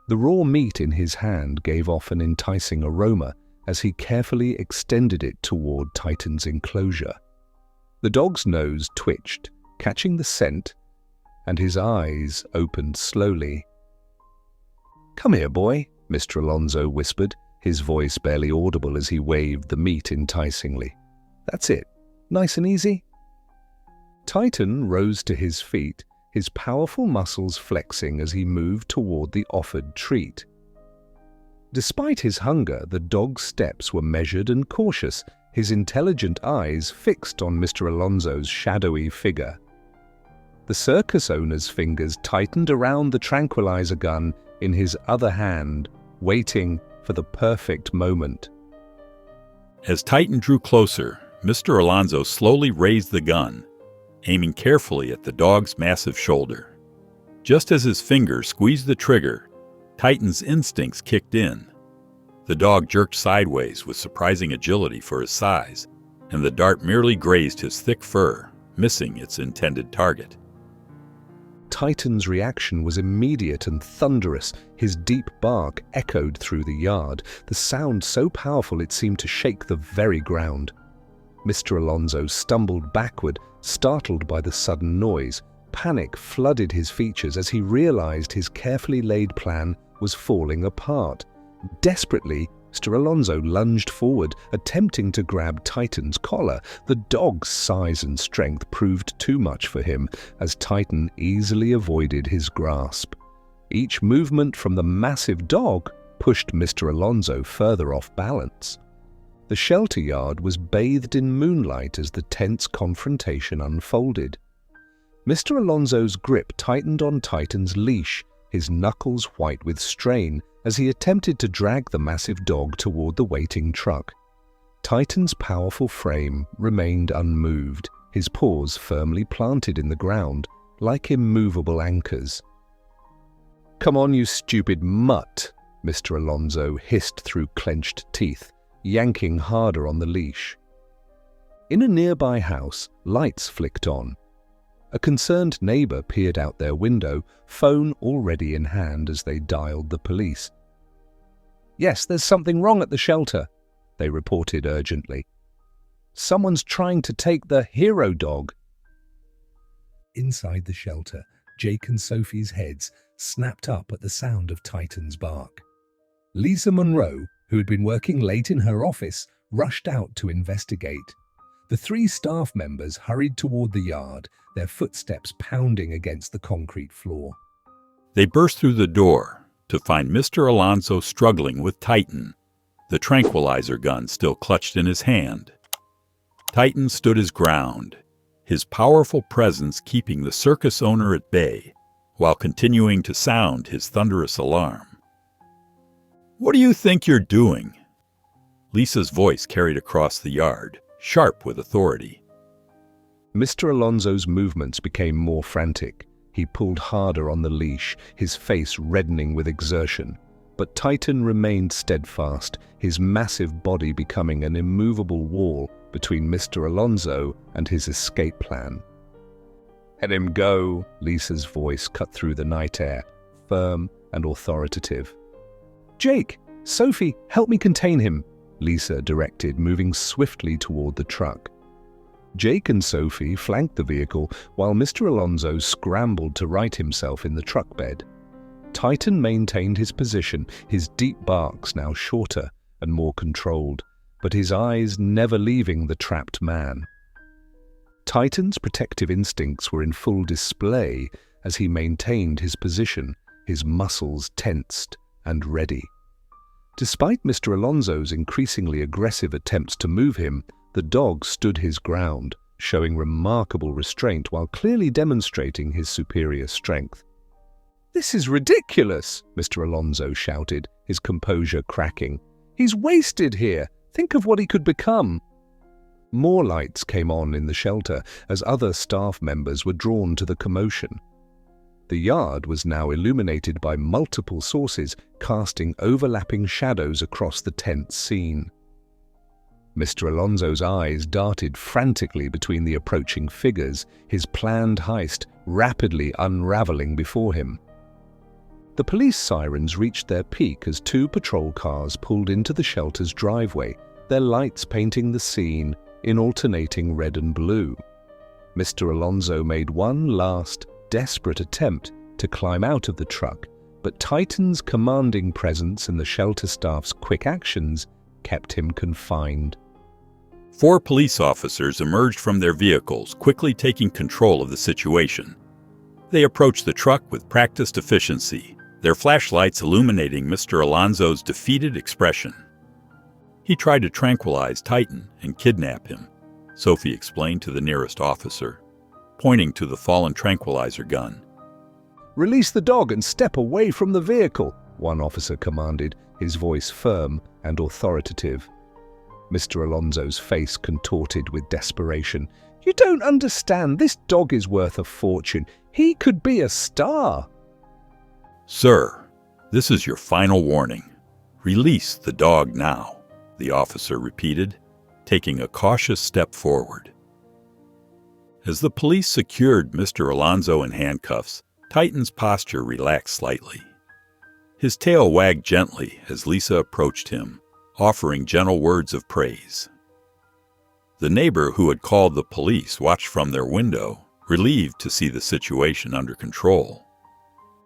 The raw meat in his hand gave off an enticing aroma as he carefully extended it toward Titan's enclosure. The dog's nose twitched, catching the scent, and his eyes opened slowly. "Come here, boy," Mr. Alonso whispered, his voice barely audible as he waved the meat enticingly. "That's it. Nice and easy." Titan rose to his feet, his powerful muscles flexing as he moved toward the offered treat. Despite his hunger, the dog's steps were measured and cautious, his intelligent eyes fixed on Mr. Alonso's shadowy figure. The circus owner's fingers tightened around the tranquilizer gun in his other hand, waiting for the perfect moment. As Titan drew closer, Mr. Alonso slowly raised the gun, aiming carefully at the dog's massive shoulder. Just as his finger squeezed the trigger, Titan's instincts kicked in. The dog jerked sideways with surprising agility for his size, and the dart merely grazed his thick fur, missing its intended target. Titan's reaction was immediate and thunderous. His deep bark echoed through the yard, the sound so powerful it seemed to shake the very ground. Mr. Alonso stumbled backward, startled by the sudden noise. Panic flooded his features as he realized his carefully laid plan was falling apart. Desperately, Mr. Alonso lunged forward, attempting to grab Titan's collar. The dog's size and strength proved too much for him, as Titan easily avoided his grasp. Each movement from the massive dog pushed Mr. Alonso further off balance. The shelter yard was bathed in moonlight as the tense confrontation unfolded. Mr. Alonso's grip tightened on Titan's leash, his knuckles white with strain, as he attempted to drag the massive dog toward the waiting truck. Titan's powerful frame remained unmoved, his paws firmly planted in the ground, like immovable anchors. "Come on, you stupid mutt," Mr. Alonso hissed through clenched teeth, yanking harder on the leash. In a nearby house, lights flicked on. A concerned neighbor peered out their window, phone already in hand as they dialed the police. "Yes, there's something wrong at the shelter," they reported urgently. "Someone's trying to take the hero dog." Inside the shelter, Jake and Sophie's heads snapped up at the sound of Titan's bark. Lisa Monroe, who had been working late in her office, rushed out to investigate. The 3 staff members hurried toward the yard, their footsteps pounding against the concrete floor. They burst through the door to find Mr. Alonso struggling with Titan, the tranquilizer gun still clutched in his hand. Titan stood his ground, his powerful presence keeping the circus owner at bay, while continuing to sound his thunderous alarm. "What do you think you're doing?" Lisa's voice carried across the yard, sharp with authority. Mr. Alonso's movements became more frantic. He pulled harder on the leash, his face reddening with exertion. But Titan remained steadfast, his massive body becoming an immovable wall between Mr. Alonso and his escape plan. "Let him go," Lisa's voice cut through the night air, firm and authoritative. "Jake, Sophie, help me contain him," Lisa directed, moving swiftly toward the truck. Jake and Sophie flanked the vehicle while Mr. Alonso scrambled to right himself in the truck bed. Titan maintained his position, his deep barks now shorter and more controlled, but his eyes never leaving the trapped man. Titan's protective instincts were in full display as he maintained his position, his muscles tensed and ready. Despite Mr. Alonso's increasingly aggressive attempts to move him, the dog stood his ground, showing remarkable restraint while clearly demonstrating his superior strength. "This is ridiculous," Mr. Alonso shouted, his composure cracking. "He's wasted here. Think of what he could become." More lights came on in the shelter as other staff members were drawn to the commotion. The yard was now illuminated by multiple sources, casting overlapping shadows across the tense scene. Mr. Alonso's eyes darted frantically between the approaching figures, his planned heist rapidly unraveling before him. The police sirens reached their peak as two patrol cars pulled into the shelter's driveway, their lights painting the scene in alternating red and blue. Mr. Alonso made one last, desperate attempt to climb out of the truck, but Titan's commanding presence and the shelter staff's quick actions kept him confined. 4 police officers emerged from their vehicles, quickly taking control of the situation. They approached the truck with practiced efficiency, their flashlights illuminating Mr. Alonso's defeated expression. "He tried to tranquilize Titan and kidnap him," Sophie explained to the nearest officer, pointing to the fallen tranquilizer gun. "Release the dog and step away from the vehicle," one officer commanded, his voice firm and authoritative. Mr. Alonso's face contorted with desperation. "You don't understand. This dog is worth a fortune. He could be a star." "Sir, this is your final warning. Release the dog now," the officer repeated, taking a cautious step forward. As the police secured Mr. Alonso in handcuffs, Titan's posture relaxed slightly. His tail wagged gently as Lisa approached him, offering gentle words of praise. The neighbor who had called the police watched from their window, relieved to see the situation under control.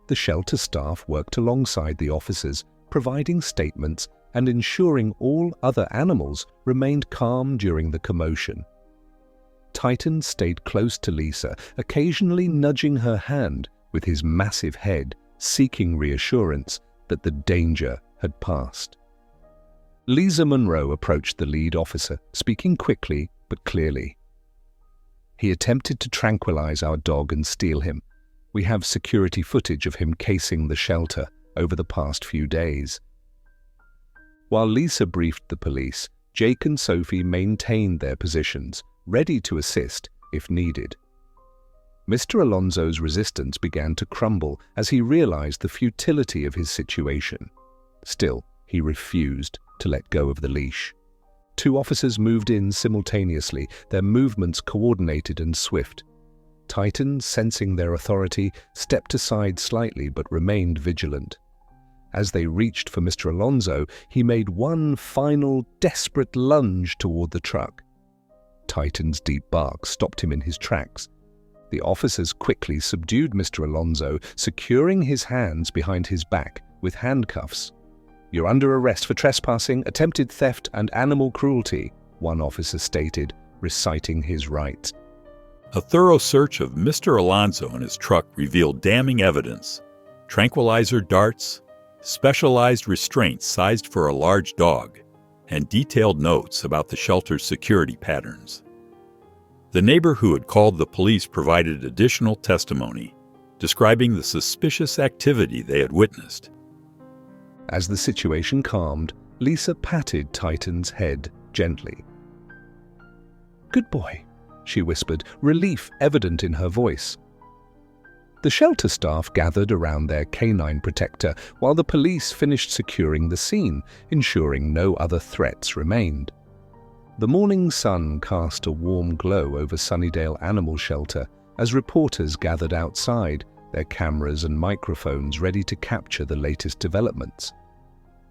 The shelter staff worked alongside the officers, providing statements and ensuring all other animals remained calm during the commotion. Titan stayed close to Lisa, occasionally nudging her hand with his massive head, seeking reassurance that the danger had passed. Lisa Monroe approached the lead officer, speaking quickly but clearly. "He attempted to tranquilize our dog and steal him. We have security footage of him casing the shelter over the past few days." While Lisa briefed the police, Jake and Sophie maintained their positions, ready to assist if needed. Mr. Alonso's resistance began to crumble as he realized the futility of his situation. Still, he refused to let go of the leash. 2 officers moved in simultaneously, their movements coordinated and swift. Titan, sensing their authority, stepped aside slightly but remained vigilant. As they reached for Mr. Alonso, he made one final, desperate lunge toward the truck. Titan's deep bark stopped him in his tracks. The officers quickly subdued Mr. Alonso, securing his hands behind his back with handcuffs. "You're under arrest for trespassing, attempted theft, and animal cruelty," one officer stated, reciting his rights. A thorough search of Mr. Alonso and his truck revealed damning evidence: tranquilizer darts, specialized restraints sized for a large dog, and detailed notes about the shelter's security patterns. The neighbor who had called the police provided additional testimony, describing the suspicious activity they had witnessed. As the situation calmed, Lisa patted Titan's head gently. "Good boy," she whispered, relief evident in her voice. The shelter staff gathered around their canine protector while the police finished securing the scene, ensuring no other threats remained. The morning sun cast a warm glow over Sunnydale Animal Shelter as reporters gathered outside, their cameras and microphones ready to capture the latest developments.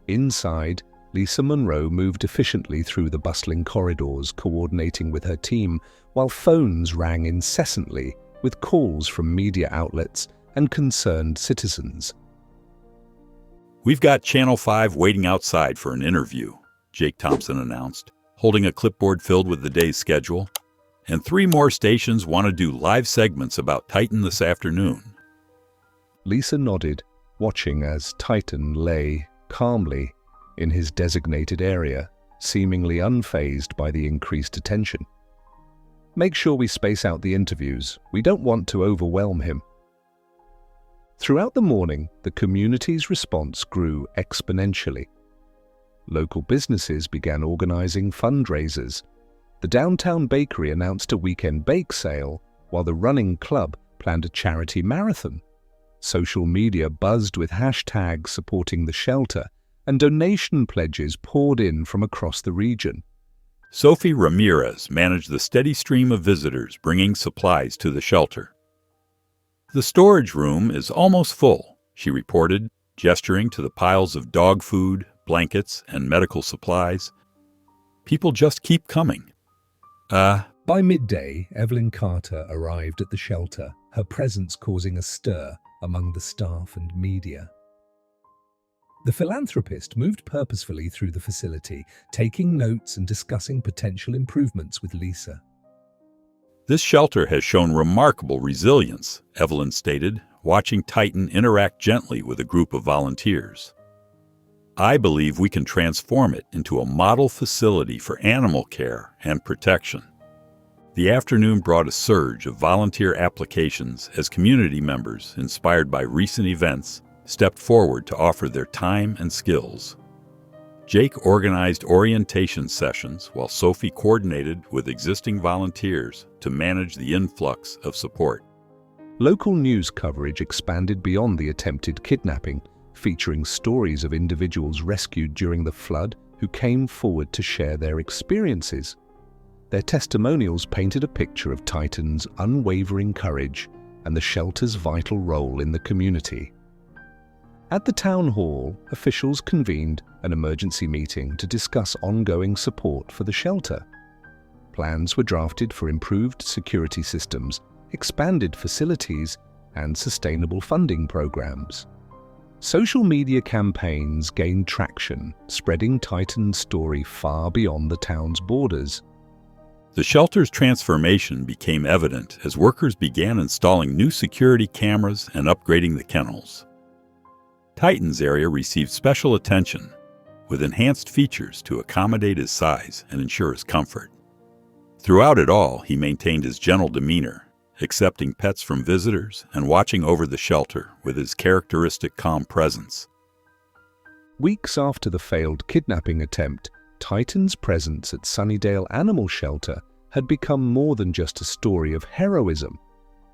Inside, Lisa Monroe moved efficiently through the bustling corridors, coordinating with her team, while phones rang incessantly with calls from media outlets and concerned citizens. "We've got Channel 5 waiting outside for an interview," Jake Thompson announced, holding a clipboard filled with the day's schedule. "And 3 more stations want to do live segments about Titan this afternoon." Lisa nodded, watching as Titan lay calmly in his designated area, seemingly unfazed by the increased attention. "Make sure we space out the interviews. We don't want to overwhelm him." Throughout the morning, the community's response grew exponentially. Local businesses began organizing fundraisers. The downtown bakery announced a weekend bake sale, while the running club planned a charity marathon. Social media buzzed with hashtags supporting the shelter, and donation pledges poured in from across the region. Sophie Ramirez managed the steady stream of visitors bringing supplies to the shelter. "The storage room is almost full," she reported, gesturing to the piles of dog food, blankets, and medical supplies. "People just keep coming." By midday, Evelyn Carter arrived at the shelter, her presence causing a stir among the staff and media. The philanthropist moved purposefully through the facility, taking notes and discussing potential improvements with Lisa. "This shelter has shown remarkable resilience," Evelyn stated, watching Titan interact gently with a group of volunteers. "I believe we can transform it into a model facility for animal care and protection." The afternoon brought a surge of volunteer applications as community members, inspired by recent events, stepped forward to offer their time and skills. Jake organized orientation sessions while Sophie coordinated with existing volunteers to manage the influx of support. Local news coverage expanded beyond the attempted kidnapping, featuring stories of individuals rescued during the flood who came forward to share their experiences. Their testimonials painted a picture of Titan's unwavering courage and the shelter's vital role in the community. At the town hall, officials convened an emergency meeting to discuss ongoing support for the shelter. Plans were drafted for improved security systems, expanded facilities, and sustainable funding programs. Social media campaigns gained traction, spreading Titan's story far beyond the town's borders. The shelter's transformation became evident as workers began installing new security cameras and upgrading the kennels. Titan's area received special attention, with enhanced features to accommodate his size and ensure his comfort. Throughout it all, he maintained his gentle demeanor, accepting pets from visitors and watching over the shelter with his characteristic calm presence. Weeks after the failed kidnapping attempt, Titan's presence at Sunnydale Animal Shelter had become more than just a story of heroism.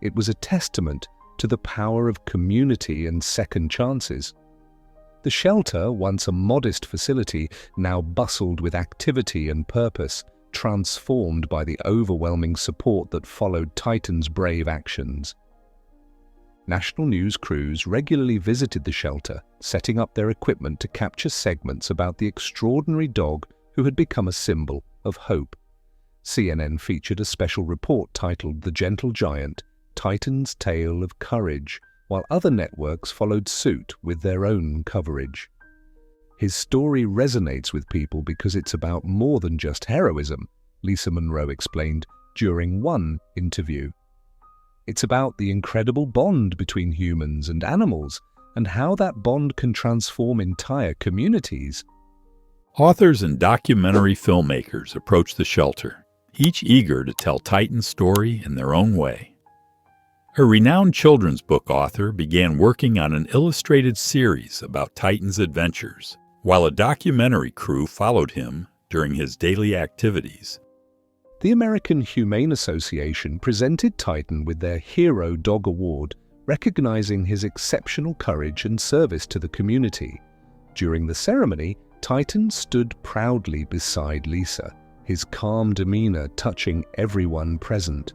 It was a testament to the power of community and second chances. The shelter, once a modest facility, now bustled with activity and purpose, transformed by the overwhelming support that followed Titan's brave actions. National news crews regularly visited the shelter, setting up their equipment to capture segments about the extraordinary dog who had become a symbol of hope. CNN featured a special report titled "The Gentle Giant, Titan's Tale of Courage," while other networks followed suit with their own coverage. His story resonates with people because it's about more than just heroism, Lisa Monroe explained during one interview. It's about the incredible bond between humans and animals and how that bond can transform entire communities. Authors and documentary filmmakers approached the shelter, each eager to tell Titan's story in their own way. A renowned children's book author began working on an illustrated series about Titan's adventures, while a documentary crew followed him during his daily activities. The American Humane Association presented Titan with their Hero Dog Award, recognizing his exceptional courage and service to the community. During the ceremony, Titan stood proudly beside Lisa, his calm demeanor touching everyone present.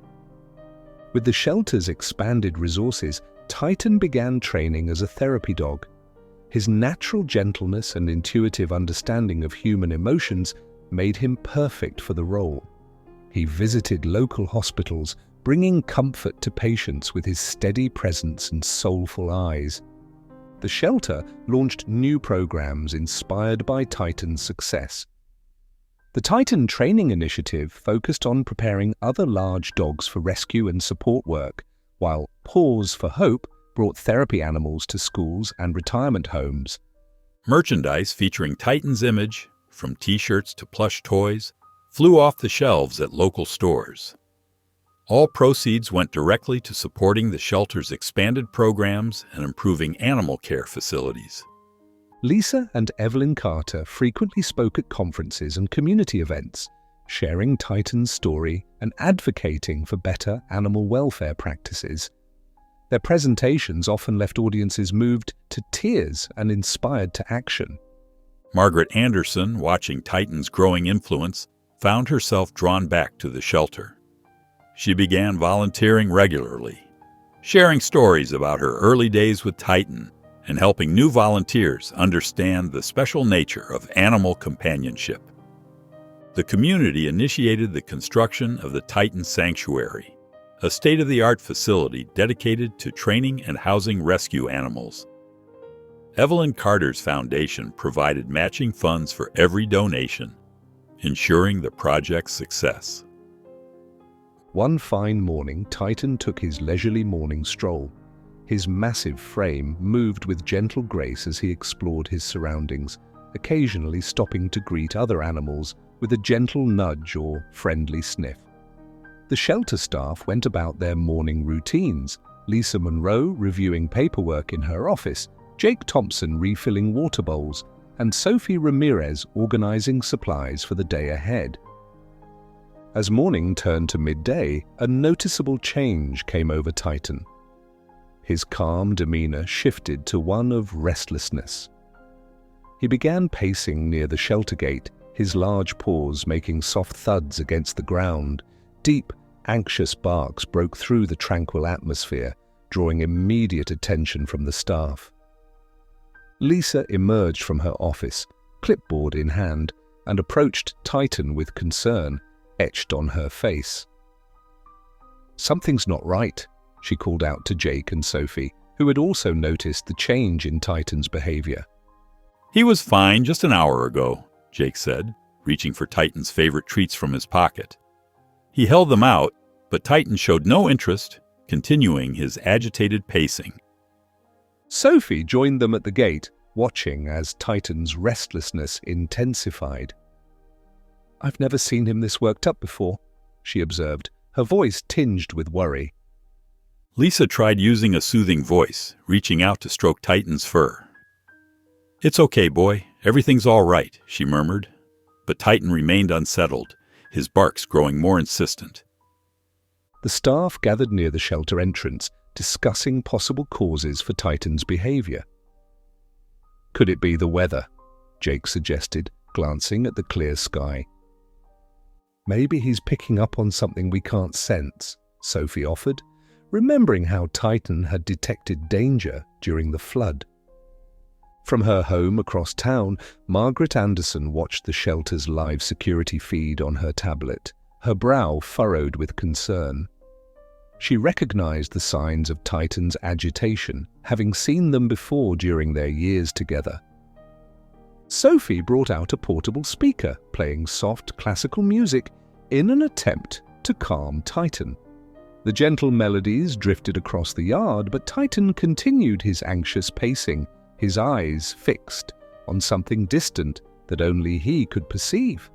With the shelter's expanded resources, Titan began training as a therapy dog. His natural gentleness and intuitive understanding of human emotions made him perfect for the role. He visited local hospitals, bringing comfort to patients with his steady presence and soulful eyes. The shelter launched new programs inspired by Titan's success. The Titan Training Initiative focused on preparing other large dogs for rescue and support work, while Paws for Hope brought therapy animals to schools and retirement homes. Merchandise featuring Titan's image, from t-shirts to plush toys, flew off the shelves at local stores. All proceeds went directly to supporting the shelter's expanded programs and improving animal care facilities. Lisa and Evelyn Carter frequently spoke at conferences and community events, sharing Titan's story and advocating for better animal welfare practices. Their presentations often left audiences moved to tears and inspired to action. Margaret Anderson, watching Titan's growing influence, found herself drawn back to the shelter. She began volunteering regularly, sharing stories about her early days with Titan and helping new volunteers understand the special nature of animal companionship. The community initiated the construction of the Titan Sanctuary, a state-of-the-art facility dedicated to training and housing rescue animals. Evelyn Carter's foundation provided matching funds for every donation, ensuring the project's success. One fine morning, Titan took his leisurely morning stroll. His massive frame moved with gentle grace as he explored his surroundings, occasionally stopping to greet other animals with a gentle nudge or friendly sniff. The shelter staff went about their morning routines, Lisa Monroe reviewing paperwork in her office, Jake Thompson refilling water bowls, and Sophie Ramirez organizing supplies for the day ahead. As morning turned to midday, a noticeable change came over Titan. His calm demeanor shifted to one of restlessness. He began pacing near the shelter gate, his large paws making soft thuds against the ground. Deep, anxious barks broke through the tranquil atmosphere, drawing immediate attention from the staff. Lisa emerged from her office, clipboard in hand, and approached Titan with concern etched on her face. "Something's not right," she called out to Jake and Sophie, who had also noticed the change in Titan's behavior. "He was fine just an hour ago," Jake said, reaching for Titan's favorite treats from his pocket. He held them out, but Titan showed no interest, continuing his agitated pacing. Sophie joined them at the gate, watching as Titan's restlessness intensified. "I've never seen him this worked up before," she observed, her voice tinged with worry. Lisa tried using a soothing voice, reaching out to stroke Titan's fur. "It's okay, boy. Everything's all right," she murmured. But Titan remained unsettled, his barks growing more insistent. The staff gathered near the shelter entrance, discussing possible causes for Titan's behavior. "Could it be the weather?" Jake suggested, glancing at the clear sky. "Maybe he's picking up on something we can't sense," Sophie offered, remembering how Titan had detected danger during the flood. From her home across town, Margaret Anderson watched the shelter's live security feed on her tablet, her brow furrowed with concern. She recognized the signs of Titan's agitation, having seen them before during their years together. Sophie brought out a portable speaker, playing soft classical music in an attempt to calm Titan. The gentle melodies drifted across the yard, but Titan continued his anxious pacing, his eyes fixed on something distant that only he could perceive.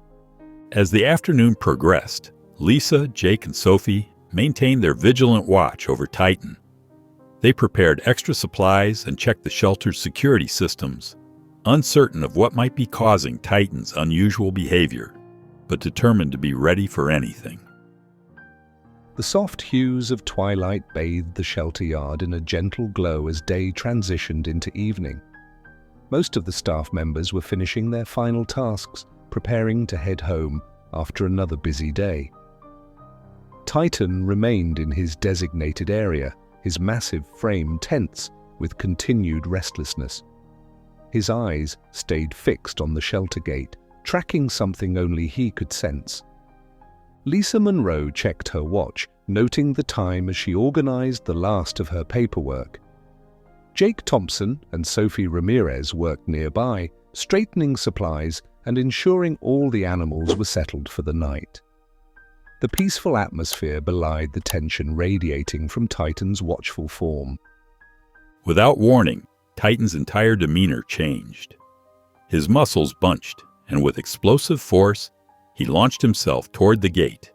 As the afternoon progressed, Lisa, Jake, and Sophie maintained their vigilant watch over Titan. They prepared extra supplies and checked the shelter's security systems, uncertain of what might be causing Titan's unusual behavior, but determined to be ready for anything. The soft hues of twilight bathed the shelter yard in a gentle glow as day transitioned into evening. Most of the staff members were finishing their final tasks, preparing to head home after another busy day. Titan remained in his designated area, his massive frame tense with continued restlessness. His eyes stayed fixed on the shelter gate, tracking something only he could sense. Lisa Monroe checked her watch, noting the time as she organized the last of her paperwork. Jake Thompson and Sophie Ramirez worked nearby, straightening supplies and ensuring all the animals were settled for the night. The peaceful atmosphere belied the tension radiating from Titan's watchful form. Without warning, Titan's entire demeanor changed. His muscles bunched, and with explosive force, he launched himself toward the gate.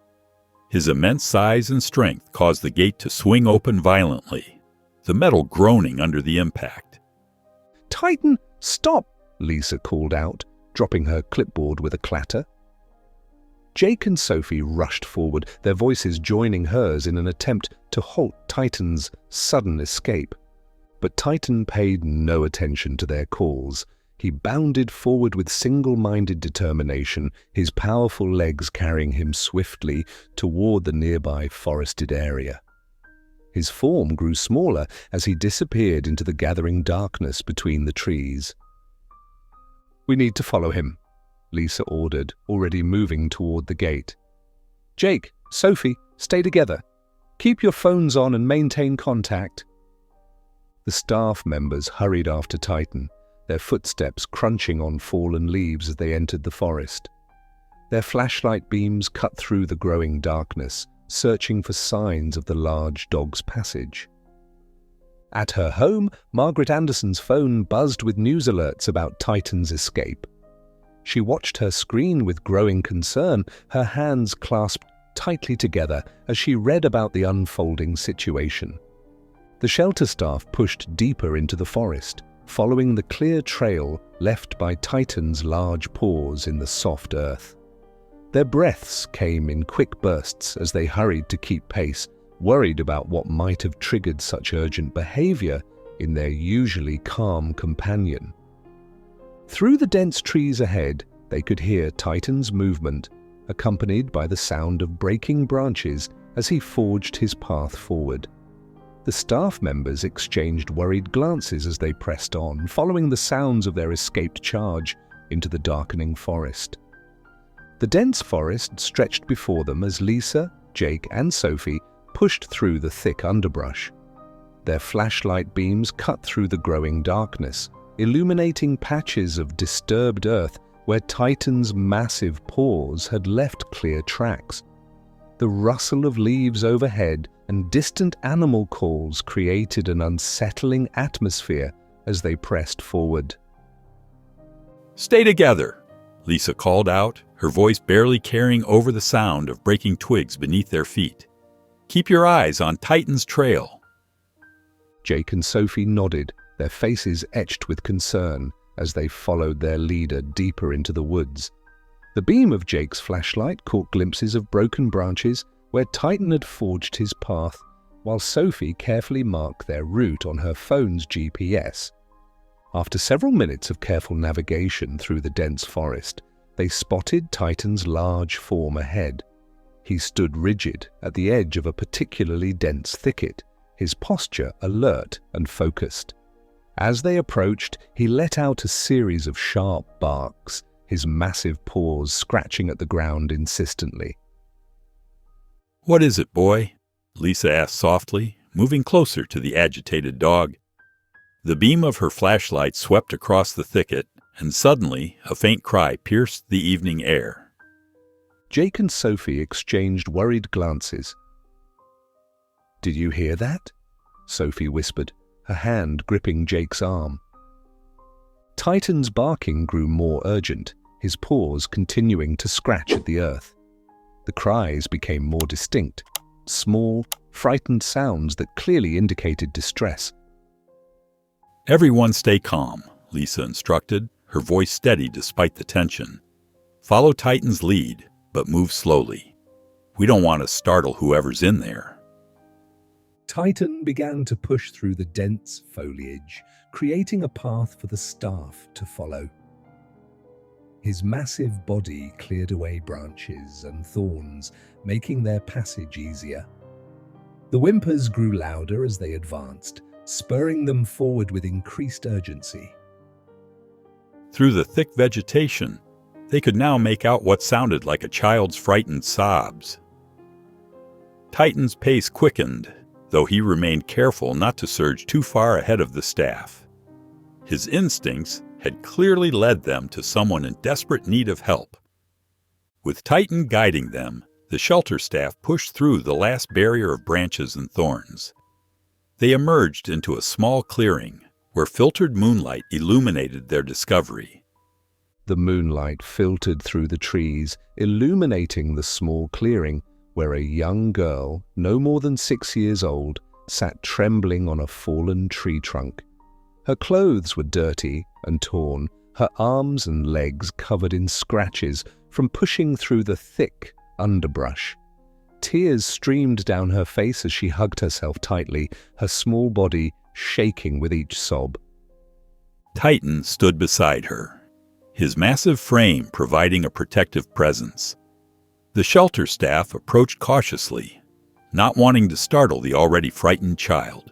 His immense size and strength caused the gate to swing open violently, the metal groaning under the impact. "Titan, stop!" Lisa called out, dropping her clipboard with a clatter. Jake and Sophie rushed forward, their voices joining hers in an attempt to halt Titan's sudden escape. But Titan paid no attention to their calls. He bounded forward with single-minded determination, his powerful legs carrying him swiftly toward the nearby forested area. His form grew smaller as he disappeared into the gathering darkness between the trees. "We need to follow him," Lisa ordered, already moving toward the gate. "Jake, Sophie, stay together. Keep your phones on and maintain contact." The staff members hurried after Titan, their footsteps crunching on fallen leaves as they entered the forest. Their flashlight beams cut through the growing darkness, searching for signs of the large dog's passage. At her home, Margaret Anderson's phone buzzed with news alerts about Titan's escape. She watched her screen with growing concern, her hands clasped tightly together as she read about the unfolding situation. The shelter staff pushed deeper into the forest, following the clear trail left by Titan's large paws in the soft earth. Their breaths came in quick bursts as they hurried to keep pace, worried about what might have triggered such urgent behavior in their usually calm companion. Through the dense trees ahead, they could hear Titan's movement, accompanied by the sound of breaking branches as he forged his path forward. The staff members exchanged worried glances as they pressed on, following the sounds of their escaped charge into the darkening forest. The dense forest stretched before them as Lisa, Jake, and Sophie pushed through the thick underbrush. Their flashlight beams cut through the growing darkness, illuminating patches of disturbed earth where Titan's massive paws had left clear tracks. The rustle of leaves overhead and distant animal calls created an unsettling atmosphere as they pressed forward. "Stay together," Lisa called out, her voice barely carrying over the sound of breaking twigs beneath their feet. "Keep your eyes on Titan's trail." Jake and Sophie nodded, their faces etched with concern as they followed their leader deeper into the woods. The beam of Jake's flashlight caught glimpses of broken branches where Titan had forged his path, while Sophie carefully marked their route on her phone's GPS. After several minutes of careful navigation through the dense forest, they spotted Titan's large form ahead. He stood rigid at the edge of a particularly dense thicket, his posture alert and focused. As they approached, he let out a series of sharp barks, his massive paws scratching at the ground insistently. "What is it, boy?" Lisa asked softly, moving closer to the agitated dog. The beam of her flashlight swept across the thicket, and suddenly a faint cry pierced the evening air. Jake and Sophie exchanged worried glances. "Did you hear that?" Sophie whispered, her hand gripping Jake's arm. Titan's barking grew more urgent, his paws continuing to scratch at the earth. The cries became more distinct, small, frightened sounds that clearly indicated distress. "Everyone stay calm," Lisa instructed, her voice steady despite the tension. "Follow Titan's lead, but move slowly. We don't want to startle whoever's in there." Titan began to push through the dense foliage, creating a path for the staff to follow. His massive body cleared away branches and thorns, making their passage easier. The whimpers grew louder as they advanced, spurring them forward with increased urgency. Through the thick vegetation, they could now make out what sounded like a child's frightened sobs. Titan's pace quickened, though he remained careful not to surge too far ahead of the staff. His instincts had clearly led them to someone in desperate need of help. With Titan guiding them, the shelter staff pushed through the last barrier of branches and thorns. They emerged into a small clearing, where filtered moonlight illuminated their discovery. The moonlight filtered through the trees, illuminating the small clearing where a young girl, no more than 6 years old, sat trembling on a fallen tree trunk. Her clothes were dirty and torn, her arms and legs covered in scratches from pushing through the thick underbrush. Tears streamed down her face as she hugged herself tightly, her small body shaking with each sob. Titan stood beside her, his massive frame providing a protective presence. The shelter staff approached cautiously, not wanting to startle the already frightened child.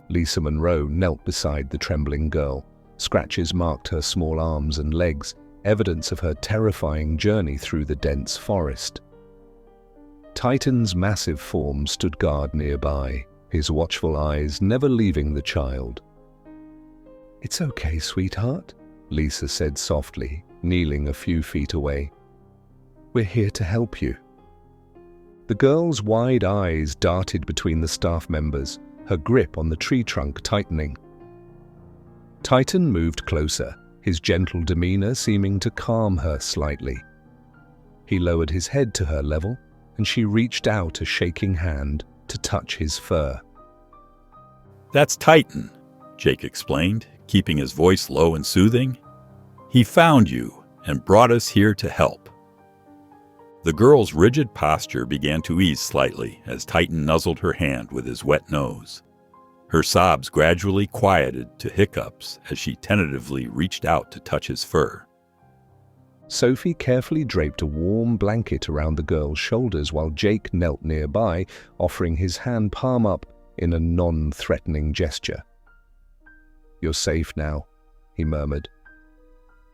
Lisa Monroe knelt beside the trembling girl. Scratches marked her small arms and legs, evidence of her terrifying journey through the dense forest. Titan's massive form stood guard nearby, his watchful eyes never leaving the child. "It's okay, sweetheart," Lisa said softly, kneeling a few feet away. "We're here to help you." The girl's wide eyes darted between the staff members, her grip on the tree trunk tightening. Titan moved closer, his gentle demeanor seeming to calm her slightly. He lowered his head to her level, and she reached out a shaking hand to touch his fur. "That's Titan," Jake explained, keeping his voice low and soothing. "He found you and brought us here to help." The girl's rigid posture began to ease slightly as Titan nuzzled her hand with his wet nose. Her sobs gradually quieted to hiccups as she tentatively reached out to touch his fur. Sophie carefully draped a warm blanket around the girl's shoulders while Jake knelt nearby, offering his hand palm up in a non-threatening gesture. "You're safe now," he murmured.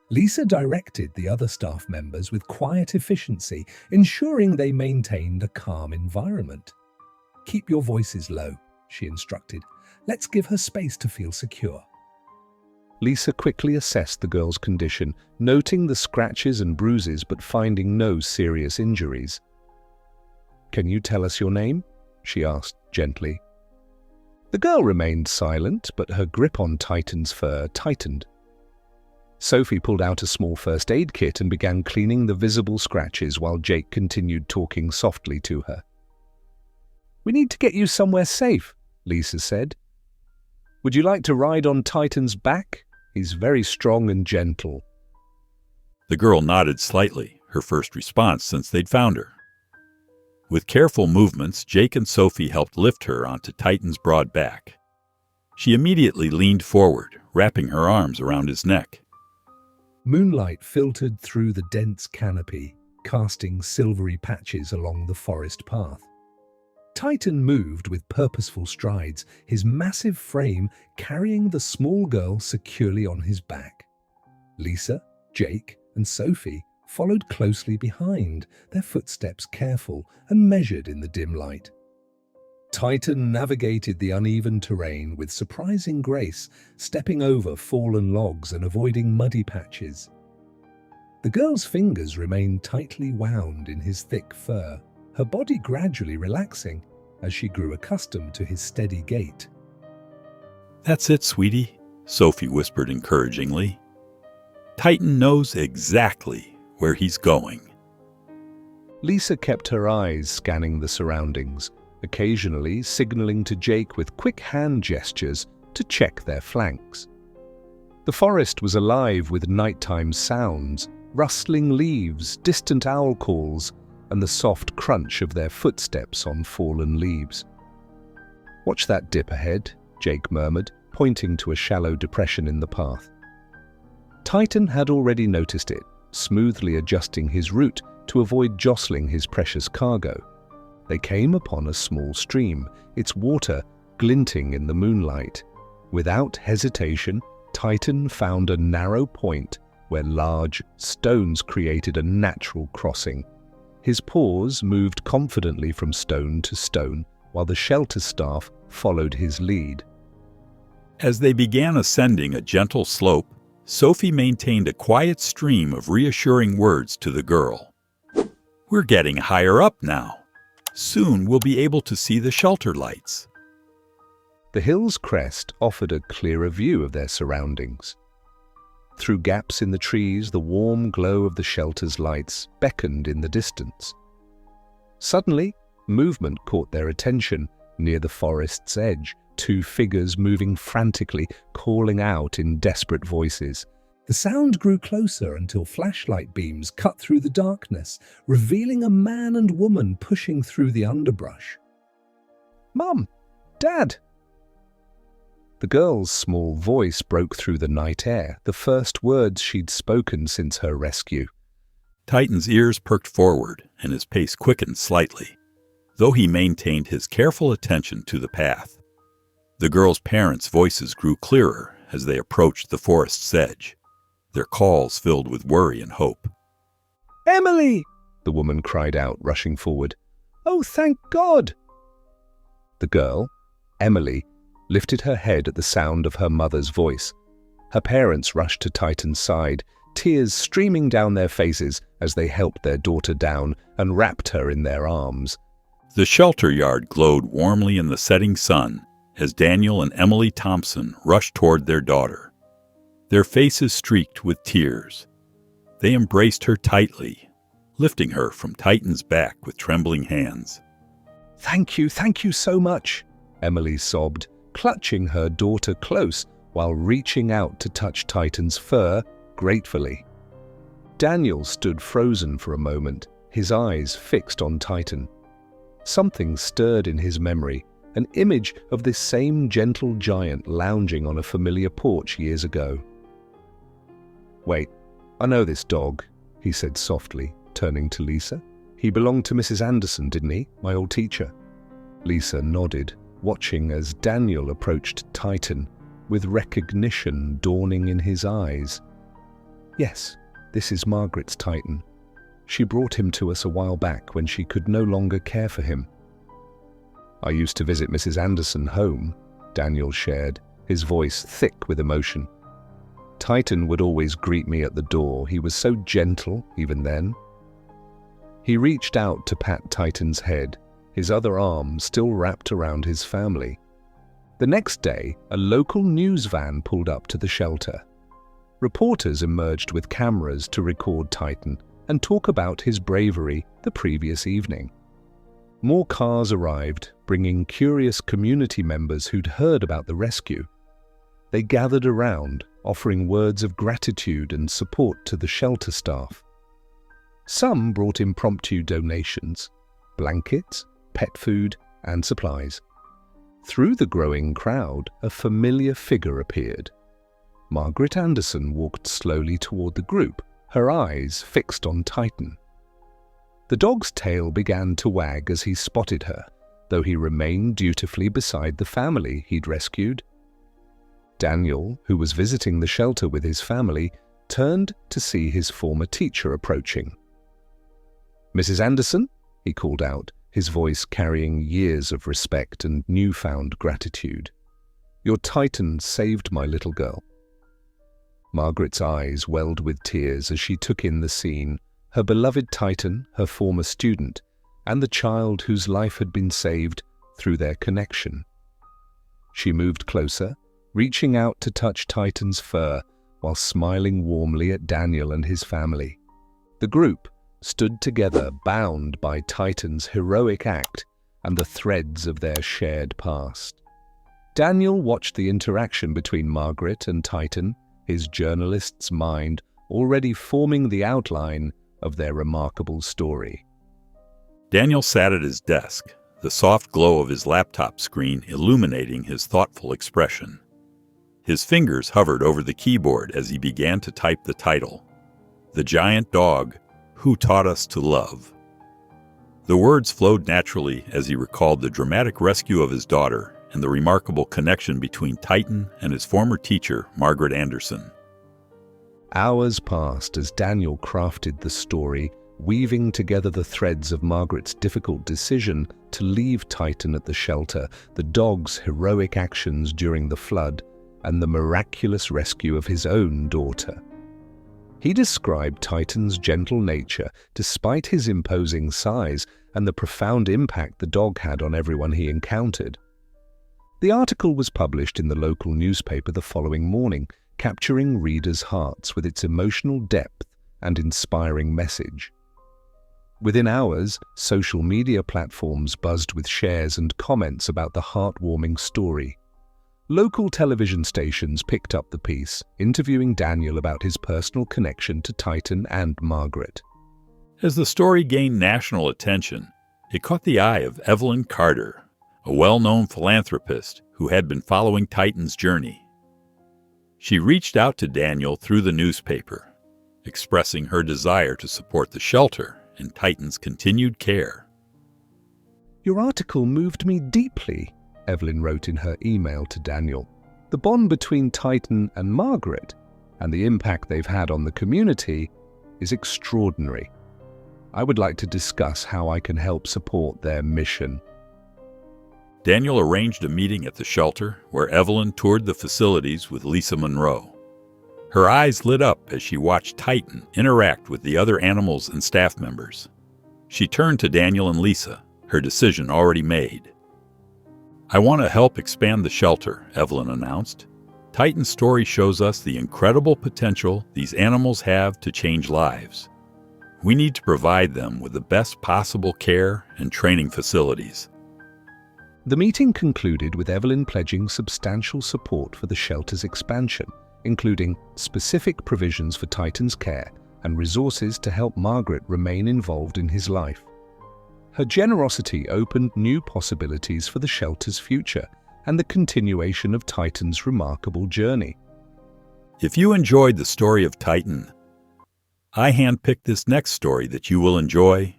Lisa directed the other staff members with quiet efficiency, ensuring they maintained a calm environment. "Keep your voices low," she instructed. "Let's give her space to feel secure." Lisa quickly assessed the girl's condition, noting the scratches and bruises but finding no serious injuries. "Can you tell us your name?" she asked gently. The girl remained silent, but her grip on Titan's fur tightened. Sophie pulled out a small first aid kit and began cleaning the visible scratches while Jake continued talking softly to her. "We need to get you somewhere safe," Lisa said. "Would you like to ride on Titan's back? He's very strong and gentle." The girl nodded slightly, her first response since they'd found her. With careful movements, Jake and Sophie helped lift her onto Titan's broad back. She immediately leaned forward, wrapping her arms around his neck. Moonlight filtered through the dense canopy, casting silvery patches along the forest path. Titan moved with purposeful strides, his massive frame carrying the small girl securely on his back. Lisa, Jake, and Sophie followed closely behind, their footsteps careful and measured in the dim light. Titan navigated the uneven terrain with surprising grace, stepping over fallen logs and avoiding muddy patches. The girl's fingers remained tightly wound in his thick fur, her body gradually relaxing as she grew accustomed to his steady gait. "That's it, sweetie," Sophie whispered encouragingly. "Titan knows exactly where he's going." Lisa kept her eyes scanning the surroundings, occasionally signaling to Jake with quick hand gestures to check their flanks. The forest was alive with nighttime sounds, rustling leaves, distant owl calls, and the soft crunch of their footsteps on fallen leaves. "Watch that dip ahead," Jake murmured, pointing to a shallow depression in the path. Titan had already noticed it, smoothly adjusting his route to avoid jostling his precious cargo. They came upon a small stream, its water glinting in the moonlight. Without hesitation, Titan found a narrow point where large stones created a natural crossing. His paws moved confidently from stone to stone, while the shelter staff followed his lead. As they began ascending a gentle slope, Sophie maintained a quiet stream of reassuring words to the girl. "We're getting higher up now. Soon we'll be able to see the shelter lights." The hill's crest offered a clearer view of their surroundings. Through gaps in the trees, the warm glow of the shelter's lights beckoned in the distance. Suddenly, movement caught their attention near the forest's edge, two figures moving frantically, calling out in desperate voices. The sound grew closer until flashlight beams cut through the darkness, revealing a man and woman pushing through the underbrush. "Mum! Dad!" The girl's small voice broke through the night air, the first words she'd spoken since her rescue. Titan's ears perked forward and his pace quickened slightly, though he maintained his careful attention to the path. The girl's parents' voices grew clearer as they approached the forest's edge, their calls filled with worry and hope. "Emily!" the woman cried out, rushing forward. "Oh, thank God!" The girl, Emily, lifted her head at the sound of her mother's voice. Her parents rushed to Titan's side, tears streaming down their faces as they helped their daughter down and wrapped her in their arms. The shelter yard glowed warmly in the setting sun as Daniel and Emily Thompson rushed toward their daughter. Their faces streaked with tears. They embraced her tightly, lifting her from Titan's back with trembling hands. Thank you so much," Emily sobbed, clutching her daughter close while reaching out to touch Titan's fur gratefully. Daniel stood frozen for a moment, his eyes fixed on Titan. Something stirred in his memory, an image of this same gentle giant lounging on a familiar porch years ago. "Wait, I know this dog," he said softly, turning to Lisa. "He belonged to Mrs. Anderson, didn't he, my old teacher?" Lisa nodded, watching as Daniel approached Titan, with recognition dawning in his eyes. "Yes, this is Margaret's Titan. She brought him to us a while back when she could no longer care for him." "I used to visit Mrs. Anderson home," Daniel shared, his voice thick with emotion. "Titan would always greet me at the door. He was so gentle, even then." He reached out to pat Titan's head, his other arm still wrapped around his family. The next day, a local news van pulled up to the shelter. Reporters emerged with cameras to record Titan and talk about his bravery the previous evening. More cars arrived, bringing curious community members who'd heard about the rescue. They gathered around, offering words of gratitude and support to the shelter staff. Some brought impromptu donations, blankets, pet food, and supplies. Through the growing crowd, a familiar figure appeared. Margaret Anderson walked slowly toward the group, her eyes fixed on Titan. The dog's tail began to wag as he spotted her, though he remained dutifully beside the family he'd rescued. Daniel, who was visiting the shelter with his family, turned to see his former teacher approaching. "Mrs. Anderson?" he called out, his voice carrying years of respect and newfound gratitude. "Your Titan saved my little girl." Margaret's eyes welled with tears as she took in the scene, her beloved Titan, her former student, and the child whose life had been saved through their connection. She moved closer, reaching out to touch Titan's fur while smiling warmly at Daniel and his family. The group stood together, bound by Titan's heroic act and the threads of their shared past. Daniel watched the interaction between Margaret and Titan, his journalist's mind already forming the outline of their remarkable story. Daniel sat at his desk, the soft glow of his laptop screen illuminating his thoughtful expression. His fingers hovered over the keyboard as he began to type the title, "The Giant Dog Who Taught Us to Love." The words flowed naturally as he recalled the dramatic rescue of his daughter and the remarkable connection between Titan and his former teacher, Margaret Anderson. Hours passed as Daniel crafted the story, weaving together the threads of Margaret's difficult decision to leave Titan at the shelter, the dog's heroic actions during the flood, and the miraculous rescue of his own daughter. He described Titan's gentle nature, despite his imposing size, and the profound impact the dog had on everyone he encountered. The article was published in the local newspaper the following morning, capturing readers' hearts with its emotional depth and inspiring message. Within hours, social media platforms buzzed with shares and comments about the heartwarming story. Local television stations picked up the piece, interviewing Daniel about his personal connection to Titan and Margaret. As the story gained national attention, it caught the eye of Evelyn Carter, a well-known philanthropist who had been following Titan's journey. She reached out to Daniel through the newspaper, expressing her desire to support the shelter and Titan's continued care. "Your article moved me deeply," Evelyn wrote in her email to Daniel. "The bond between Titan and Margaret, and the impact they've had on the community, is extraordinary. I would like to discuss how I can help support their mission." Daniel arranged a meeting at the shelter where Evelyn toured the facilities with Lisa Monroe. Her eyes lit up as she watched Titan interact with the other animals and staff members. She turned to Daniel and Lisa, her decision already made. "I want to help expand the shelter," Evelyn announced. "Titan's story shows us the incredible potential these animals have to change lives. We need to provide them with the best possible care and training facilities." The meeting concluded with Evelyn pledging substantial support for the shelter's expansion, including specific provisions for Titan's care and resources to help Margaret remain involved in his life. Her generosity opened new possibilities for the shelter's future and the continuation of Titan's remarkable journey. If you enjoyed the story of Titan, I handpicked this next story that you will enjoy.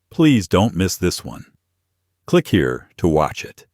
Please don't miss this one. Click here to watch it.